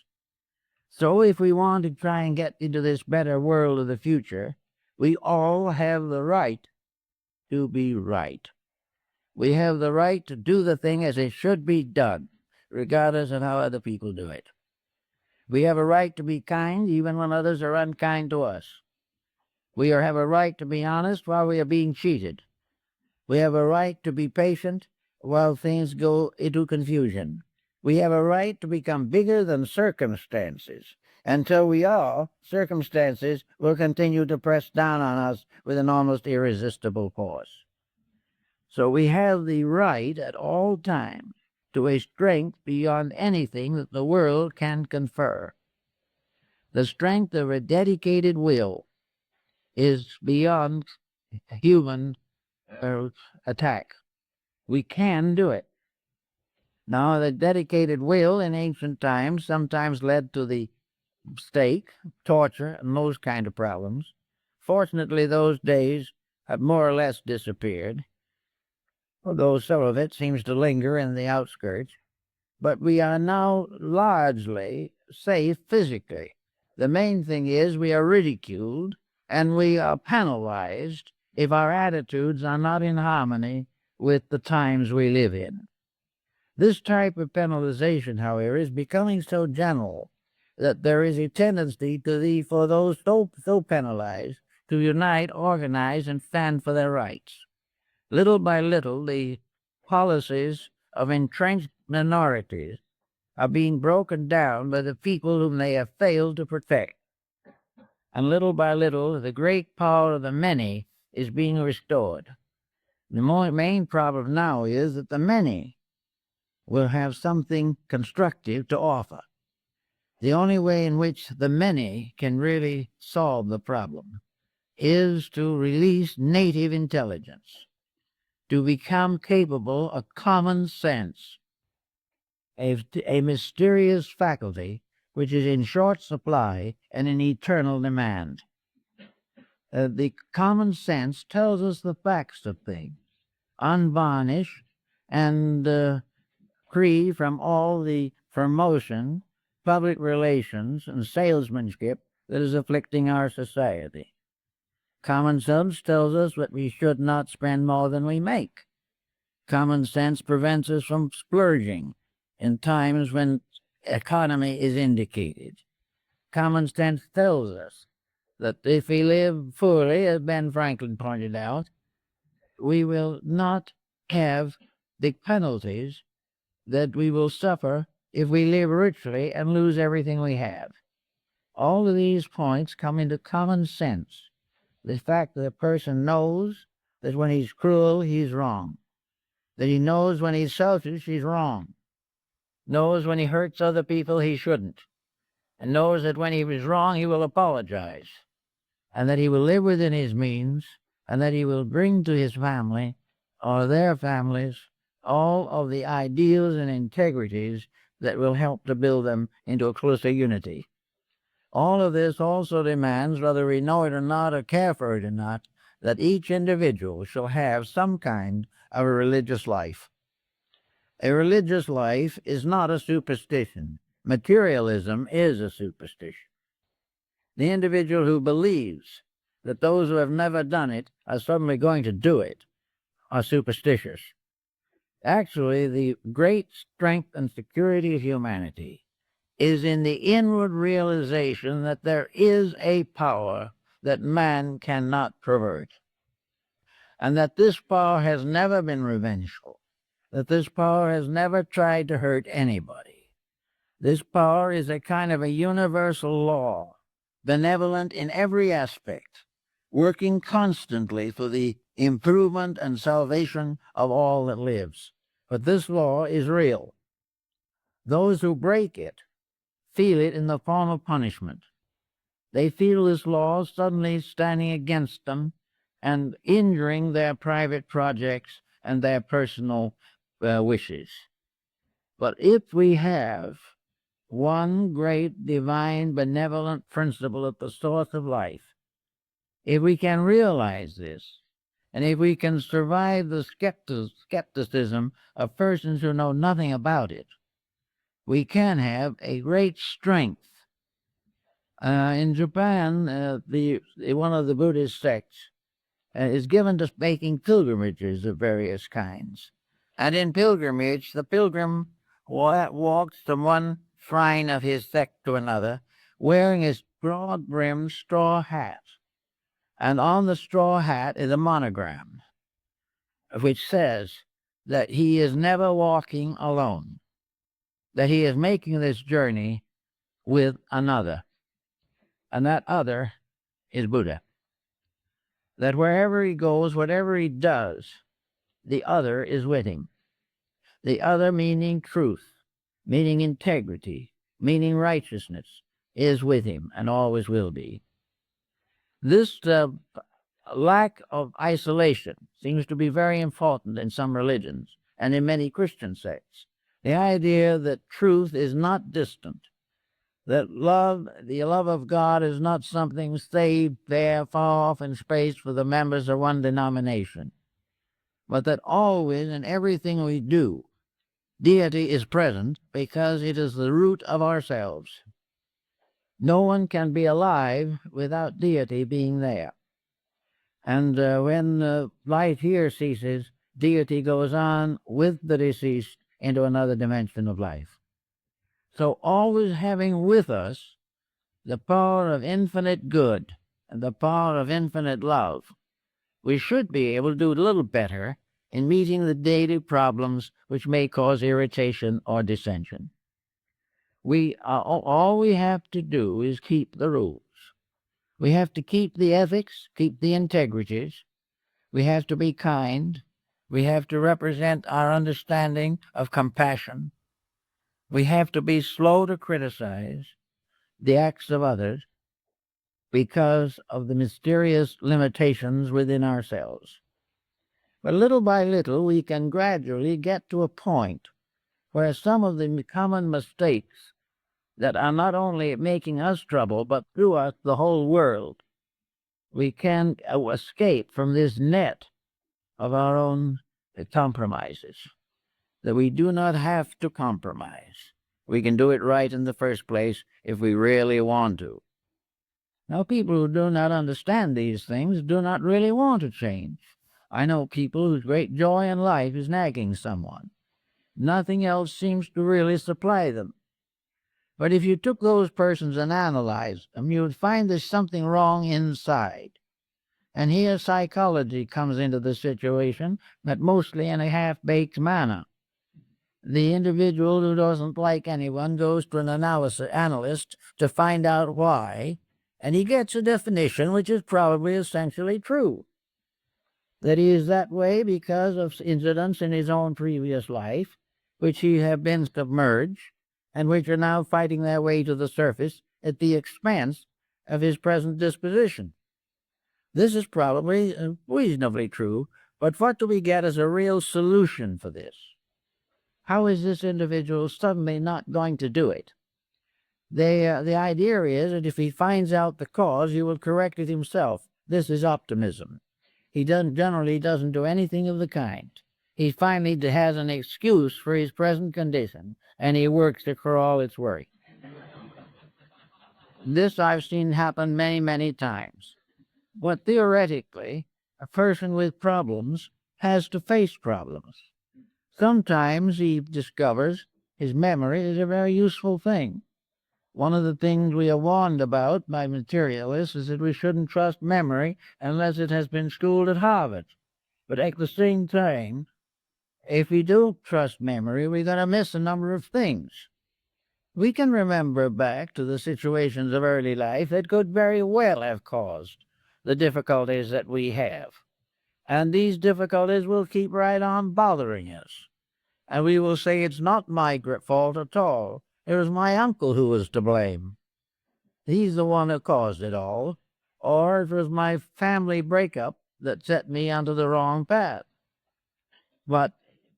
So if we want to try and get into this better world of the future, we all have the right to be right. We have the right to do the thing as it should be done, regardless of how other people do it. We have a right to be kind even when others are unkind to us. We have a right to be honest while we are being cheated. We have a right to be patient while things go into confusion. We have a right to become bigger than circumstances. Until we are, circumstances will continue to press down on us with an almost irresistible force. So we have the right at all times to a strength beyond anything that the world can confer. The strength of a dedicated will is beyond human attack. We can do it. Now, the dedicated will in ancient times sometimes led to the stake, torture, and those kind of problems. Fortunately, those days have more or less disappeared, although some of it seems to linger in the outskirts. But we are now largely safe physically. The main thing is we are ridiculed and we are penalized if our attitudes are not in harmony with the times we live in. This type of penalization, however, is becoming so general that there is a tendency for those so penalized to unite, organize, and stand for their rights. Little by little, the policies of entrenched minorities are being broken down by the people whom they have failed to protect. And little by little, the great power of the many is being restored. The main problem now is that the many will have something constructive to offer. The only way in which the many can really solve the problem is to release native intelligence, to become capable of common sense, a mysterious faculty which is in short supply and in eternal demand. The common sense tells us the facts of things, unvarnished and free from all the promotion, public relations, and salesmanship that is afflicting our society. Common sense tells us that we should not spend more than we make. Common sense prevents us from splurging in times when economy is indicated. Common sense tells us that if we live poorly, as Ben Franklin pointed out, we will not have the penalties that we will suffer if we live richly and lose everything we have. All of these points come into common sense. The fact that a person knows that when he's cruel, he's wrong. That he knows when he's selfish, he's wrong. Knows when he hurts other people, he shouldn't. And knows that when he was wrong, he will apologize. And that he will live within his means, and that he will bring to his family or their families all of the ideals and integrities that will help to build them into a closer unity. All of this also demands, whether we know it or not or care for it or not, that each individual shall have some kind of a religious life. A religious life is not a superstition. Materialism is a superstition. The individual who believes that those who have never done it are suddenly going to do it are superstitious. Actually, the great strength and security of humanity is in the inward realization that there is a power that man cannot pervert, and that this power has never been revengeful, that this power has never tried to hurt anybody. This power is a kind of a universal law, benevolent in every aspect, working constantly for the improvement and salvation of all that lives. But this law is real. Those who break it feel it in the form of punishment. They feel this law suddenly standing against them and injuring their private projects and their personal wishes. But if we have one great divine benevolent principle at the source of life, if we can realize this, and if we can survive the skepticism of persons who know nothing about it, we can have a great strength. In Japan, one of the Buddhist sects is given to making pilgrimages of various kinds. And in pilgrimage, the pilgrim walks from one shrine of his sect to another, wearing his broad-brimmed straw hat. And on the straw hat is a monogram, which says that he is never walking alone, that he is making this journey with another, and that other is Buddha. That wherever he goes, whatever he does, the other is with him. The other meaning truth, meaning integrity, meaning righteousness, is with him and always will be. This lack of isolation seems to be very important in some religions and in many Christian sects. The idea that truth is not distant, that the love of God is not something saved there far off in space for the members of one denomination, but that always in everything we do, deity is present because it is the root of ourselves. No one can be alive without deity being there. And when life here ceases, deity goes on with the deceased into another dimension of life. So always having with us the power of infinite good and the power of infinite love, we should be able to do a little better in meeting the daily problems which may cause irritation or dissension. All we have to do is keep the rules. We have to keep the ethics, keep the integrities. We have to be kind. We have to represent our understanding of compassion. We have to be slow to criticize the acts of others because of the mysterious limitations within ourselves. But little by little, we can gradually get to a point where some of the common mistakes that are not only making us trouble, but through us, the whole world, we can escape from this net of our own compromises, that we do not have to compromise. We can do it right in the first place if we really want to. Now, people who do not understand these things do not really want to change. I know people whose great joy in life is nagging someone. Nothing else seems to really supply them. But if you took those persons and analyzed them, you would find there's something wrong inside. And here psychology comes into the situation, but mostly in a half-baked manner. The individual who doesn't like anyone goes to an analyst to find out why, and he gets a definition which is probably essentially true. That he is that way because of incidents in his own previous life, which he have been submerged, and which are now fighting their way to the surface at the expense of his present disposition. This is probably reasonably true, but what do we get as a real solution for this? How is this individual suddenly not going to do it? The idea is that if he finds out the cause, he will correct it himself. This is optimism. He generally doesn't do anything of the kind. He finally has an excuse for his present condition, and he works it for all it's worth. This I've seen happen many, many times. But theoretically, a person with problems has to face problems. Sometimes he discovers his memory is a very useful thing. One of the things we are warned about by materialists is that we shouldn't trust memory unless it has been schooled at Harvard. But at the same time, if we do trust memory, we're going to miss a number of things. We can remember back to the situations of early life that could very well have caused the difficulties that we have. And these difficulties will keep right on bothering us. And we will say it's not my fault at all. It was my uncle who was to blame. He's the one who caused it all. Or it was my family breakup that set me onto the wrong path. But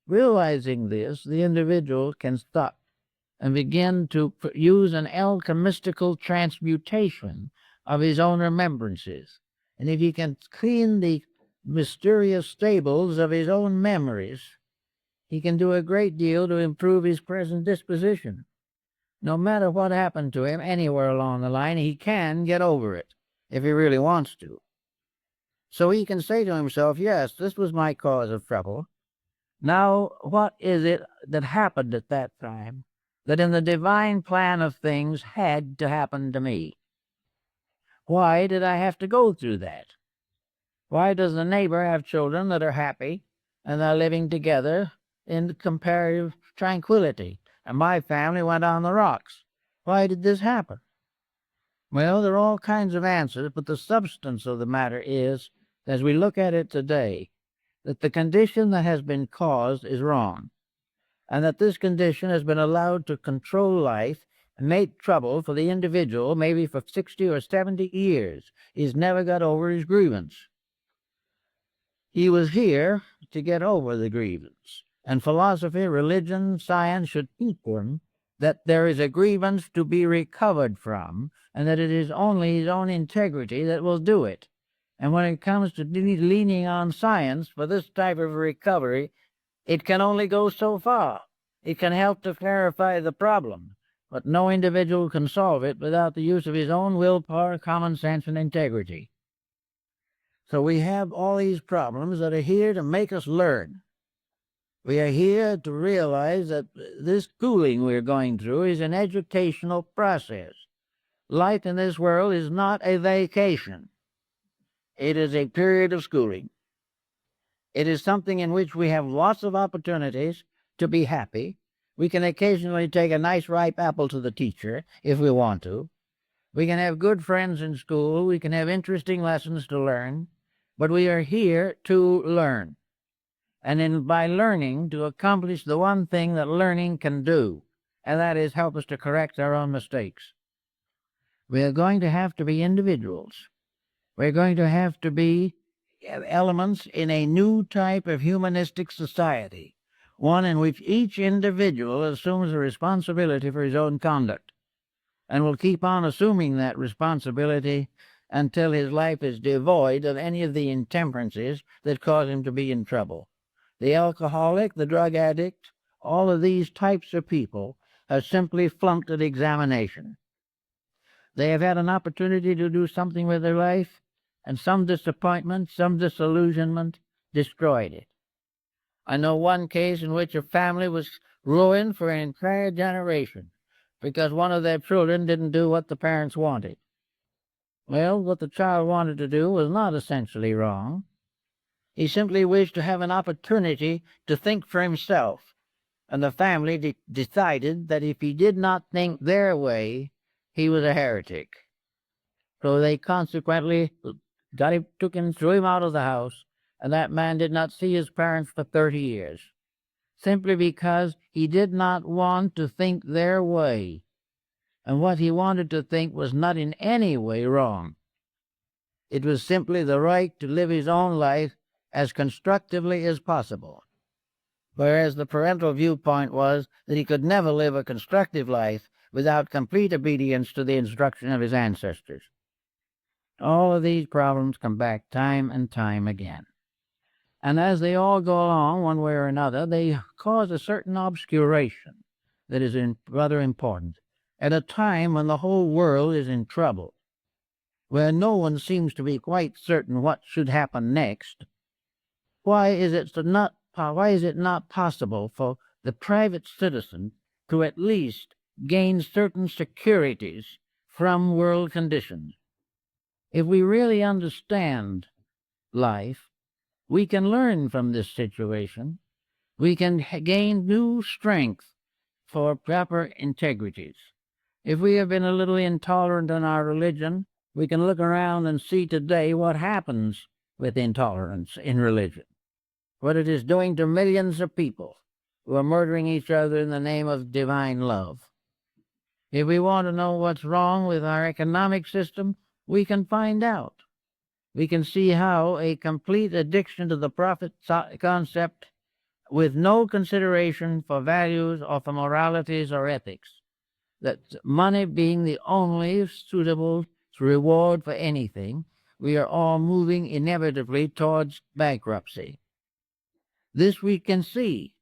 realizing this, the individual can stop and begin to use an alchemistical transmutation of his own remembrances. And if he can clean the mysterious stables of his own memories, he can do a great deal to improve his present disposition. No matter what happened to him anywhere along the line, he can get over it, if he really wants to. So he can say to himself, yes, this was my cause of trouble. Now, what is it that happened at that time that in the divine plan of things had to happen to me? Why did I have to go through that? Why does the neighbor have children that are happy and they're living together in comparative tranquility, and my family went on the rocks? Why did this happen? Well, there are all kinds of answers, but the substance of the matter is, as we look at it today, that the condition that has been caused is wrong, and that this condition has been allowed to control life and make trouble for the individual maybe for 60 or 70 years. He's never got over his grievance. He was here to get over the grievance, and philosophy, religion, science should teach him that there is a grievance to be recovered from, and that it is only his own integrity that will do it. And when it comes to leaning on science for this type of recovery, it can only go so far. It can help to clarify the problem, but no individual can solve it without the use of his own willpower, common sense, and integrity. So we have all these problems that are here to make us learn. We are here to realize that this schooling we're going through is an educational process. Life in this world is not a vacation. It is a period of schooling. It is something in which we have lots of opportunities to be happy. We can occasionally take a nice ripe apple to the teacher if we want to. We can have good friends in school. We can have interesting lessons to learn. But we are here to learn. And by learning, to accomplish the one thing that learning can do, and that is help us to correct our own mistakes. We are going to have to be individuals. We're going to have to be elements in a new type of humanistic society, one in which each individual assumes the responsibility for his own conduct, and will keep on assuming that responsibility until his life is devoid of any of the intemperances that cause him to be in trouble. The alcoholic, the drug addict, all of these types of people have simply flunked at examination. They have had an opportunity to do something with their life, and some disappointment, some disillusionment destroyed it. I know one case in which a family was ruined for an entire generation because one of their children didn't do what the parents wanted. Well, what the child wanted to do was not essentially wrong. He simply wished to have an opportunity to think for himself, and the family decided that if he did not think their way, he was a heretic. So they consequently took him, threw him out of the house, and that man did not see his parents for 30 years, simply because he did not want to think their way. And what he wanted to think was not in any way wrong. It was simply the right to live his own life as constructively as possible, whereas the parental viewpoint was that he could never live a constructive life without complete obedience to the instruction of his ancestors. All of these problems come back time and time again. And as they all go along one way or another, they cause a certain obscuration that is rather important at a time when the whole world is in trouble, where no one seems to be quite certain what should happen next. Why is it not possible for the private citizen to at least gain certain securities from world conditions. If we really understand life, we can learn from this situation. We can gain new strength for proper integrities. If we have been a little intolerant in our religion, we can look around and see today what happens with intolerance in religion, what it is doing to millions of people who are murdering each other in the name of divine love. If we want to know what's wrong with our economic system, we can find out. We can see how a complete addiction to the profit concept with no consideration for values or for moralities or ethics, that money being the only suitable reward for anything, we are all moving inevitably towards bankruptcy. This we can see,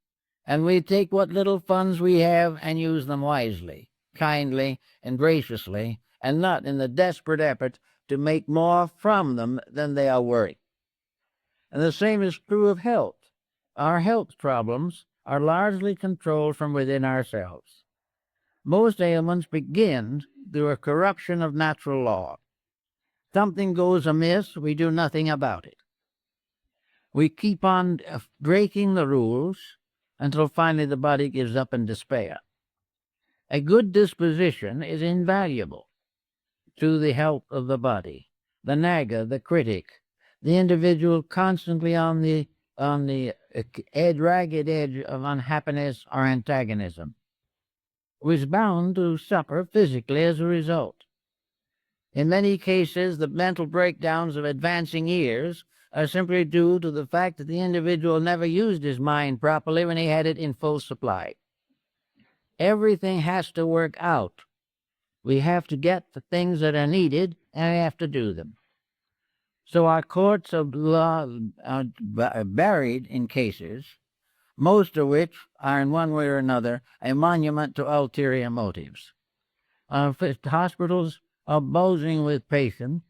and we take what little funds we have and use them wisely, kindly, and graciously, and not in the desperate effort to make more from them than they are worth. And the same is true of health. Our health problems are largely controlled from within ourselves. Most ailments begin through a corruption of natural law. Something goes amiss, we do nothing about it. We keep on breaking the rules until finally the body gives up in despair. A good disposition is invaluable to the health of the body. The nagger, the critic, the individual constantly on the ragged edge of unhappiness or antagonism, was bound to suffer physically as a result. In many cases, the mental breakdowns of advancing years are simply due to the fact that the individual never used his mind properly when he had it in full supply. Everything has to work out. We have to get the things that are needed, and we have to do them. So our courts of law are buried in cases, most of which are in one way or another a monument to ulterior motives. Hospitals are bulging with patients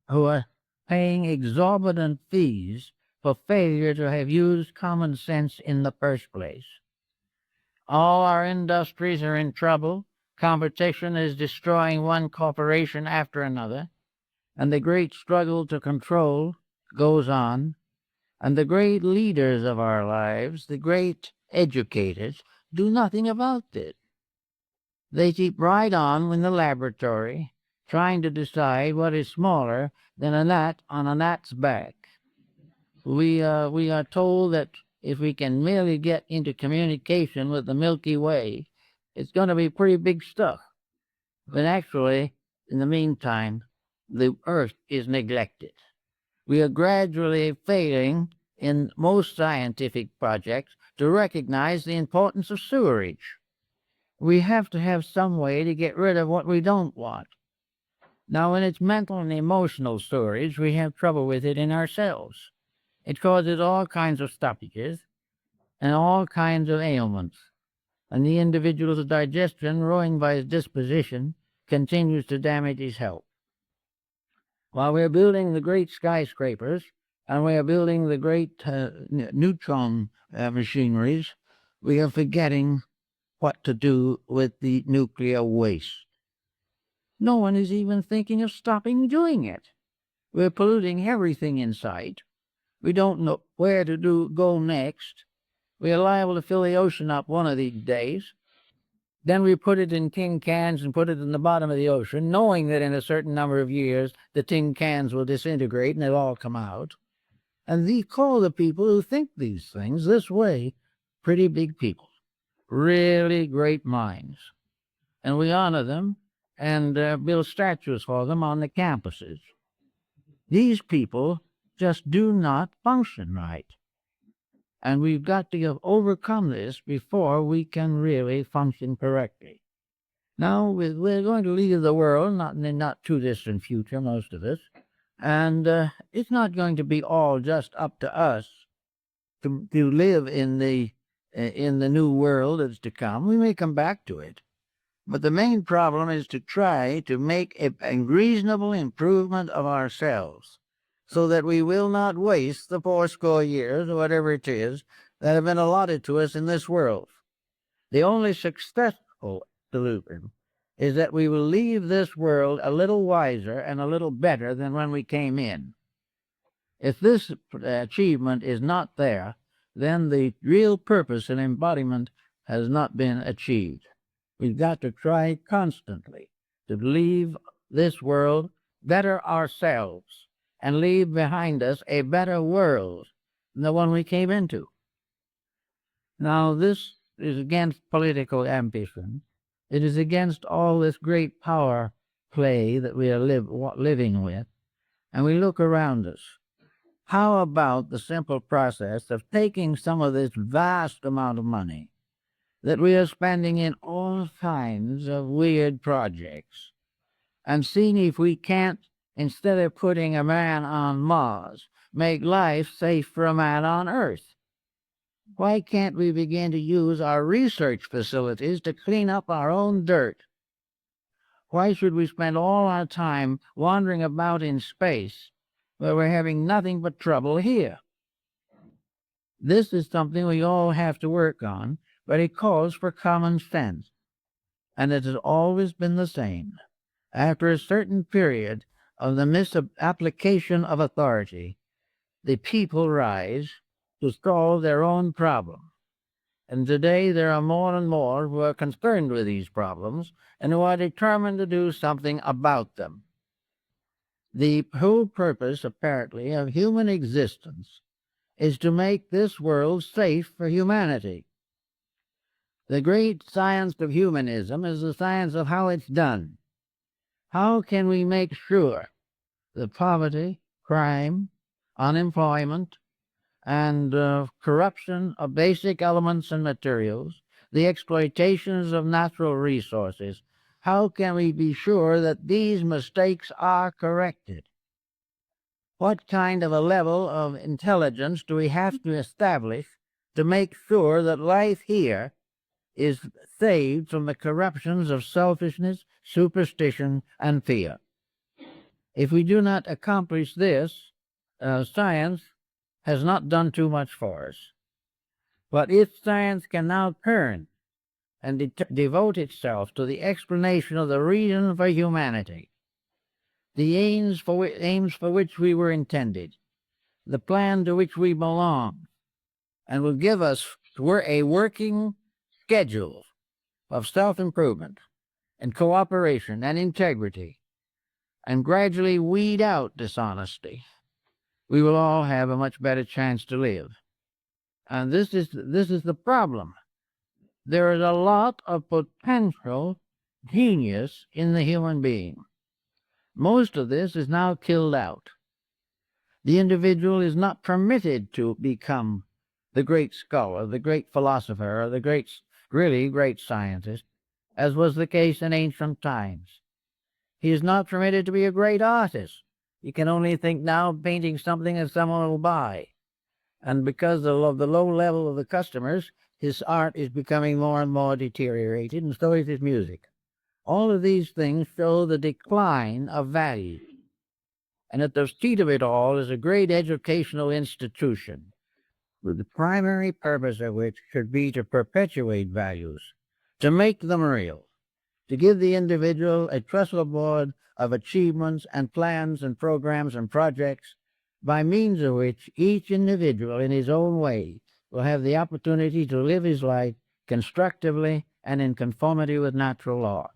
who are paying exorbitant fees for failure to have used common sense in the first place. All our industries are in trouble. Competition is destroying one corporation after another, and the great struggle to control goes on, and the great leaders of our lives, the great educators, do nothing about it. They keep right on in the laboratory, trying to decide what is smaller than a gnat on a gnat's back. We are told that if we can merely get into communication with the Milky Way, it's going to be pretty big stuff. But actually, in the meantime, the Earth is neglected. We are gradually failing in most scientific projects to recognize the importance of sewerage. We have to have some way to get rid of what we don't want. Now, when it's mental and emotional sewerage, we have trouble with it in ourselves. It causes all kinds of stoppages and all kinds of ailments, and the individual's digestion, ruined by his disposition, continues to damage his health. While we're building the great skyscrapers and we are building the great neutron machineries, we are forgetting what to do with the nuclear waste. No one is even thinking of stopping doing it. We're polluting everything in sight. We don't know where to go next. We are liable to fill the ocean up one of these days. Then we put it in tin cans and put it in the bottom of the ocean, knowing that in a certain number of years the tin cans will disintegrate and they'll all come out. And they call the people who think these things this way pretty big people, really great minds. And we honor them and build statues for them on the campuses. These people just do not function right. And we've got to overcome this before we can really function correctly. Now, we're going to leave the world, not in the not too distant future, most of us, and it's not going to be all just up to us to live in the new world that's to come. We may come back to it. But the main problem is to try to make a reasonable improvement of ourselves, so that we will not waste the 80 years, or whatever it is, that have been allotted to us in this world. The only successful delusion is that we will leave this world a little wiser and a little better than when we came in. If this achievement is not there, then the real purpose and embodiment has not been achieved. We've got to try constantly to leave this world better ourselves and leave behind us a better world than the one we came into. Now, this is against political ambition. It is against all this great power play that we are living with. And we look around us. How about the simple process of taking some of this vast amount of money that we are spending in all kinds of weird projects and seeing if we can't, instead of putting a man on Mars, make life safe for a man on Earth? Why can't we begin to use our research facilities to clean up our own dirt? Why should we spend all our time wandering about in space where we're having nothing but trouble here? This is something we all have to work on, but it calls for common sense. And it has always been the same. After a certain period of the misapplication of authority, the people rise to solve their own problem. And today there are more and more who are concerned with these problems and who are determined to do something about them. The whole purpose, apparently, of human existence is to make this world safe for humanity. The great science of humanism is the science of how it's done. How can we make sure that poverty, crime, unemployment, and corruption of basic elements and materials, the exploitations of natural resources, how can we be sure that these mistakes are corrected? What kind of a level of intelligence do we have to establish to make sure that life here is saved from the corruptions of selfishness, superstition, and fear? If we do not accomplish this, science has not done too much for us. But if science can now turn and devote itself to the explanation of the reason for humanity, the aims for which we were intended, the plan to which we belong, and will give us a working schedule of self-improvement and cooperation and integrity, and gradually weed out dishonesty, we will all have a much better chance to live. And this is the problem. There is a lot of potential genius in the human being. Most of this is now killed out. The individual is not permitted to become the great scholar, the great philosopher, or the really great scientist, as was the case in ancient times. He is not permitted to be a great artist. He can only think now of painting something that someone will buy. And because of the low level of the customers, his art is becoming more and more deteriorated, and so is his music. All of these things show the decline of value. And at the seat of it all is a great educational institution, with the primary purpose of which should be to perpetuate values, to make them real, to give the individual a trustful board of achievements and plans and programs and projects by means of which each individual in his own way will have the opportunity to live his life constructively and in conformity with natural law.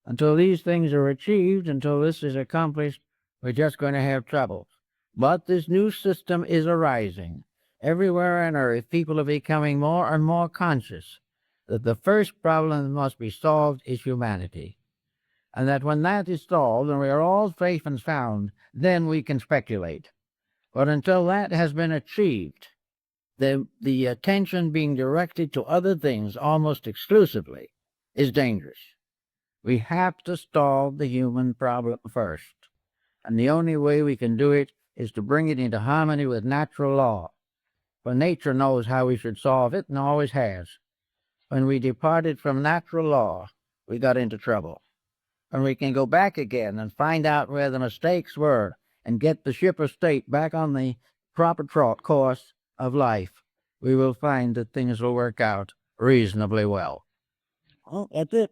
Until these things are achieved, until this is accomplished, we're just going to have trouble. But this new system is arising. Everywhere on earth, people are becoming more and more conscious that the first problem that must be solved is humanity. And that when that is solved and we are all safe and sound, then we can speculate. But until that has been achieved, the attention being directed to other things almost exclusively is dangerous. We have to solve the human problem first. And the only way we can do it is to bring it into harmony with natural law. For nature knows how we should solve it and always has. When we departed from natural law, we got into trouble. When we can go back again and find out where the mistakes were and get the ship of state back on the proper course of life, we will find that things will work out reasonably well. Well, that's it.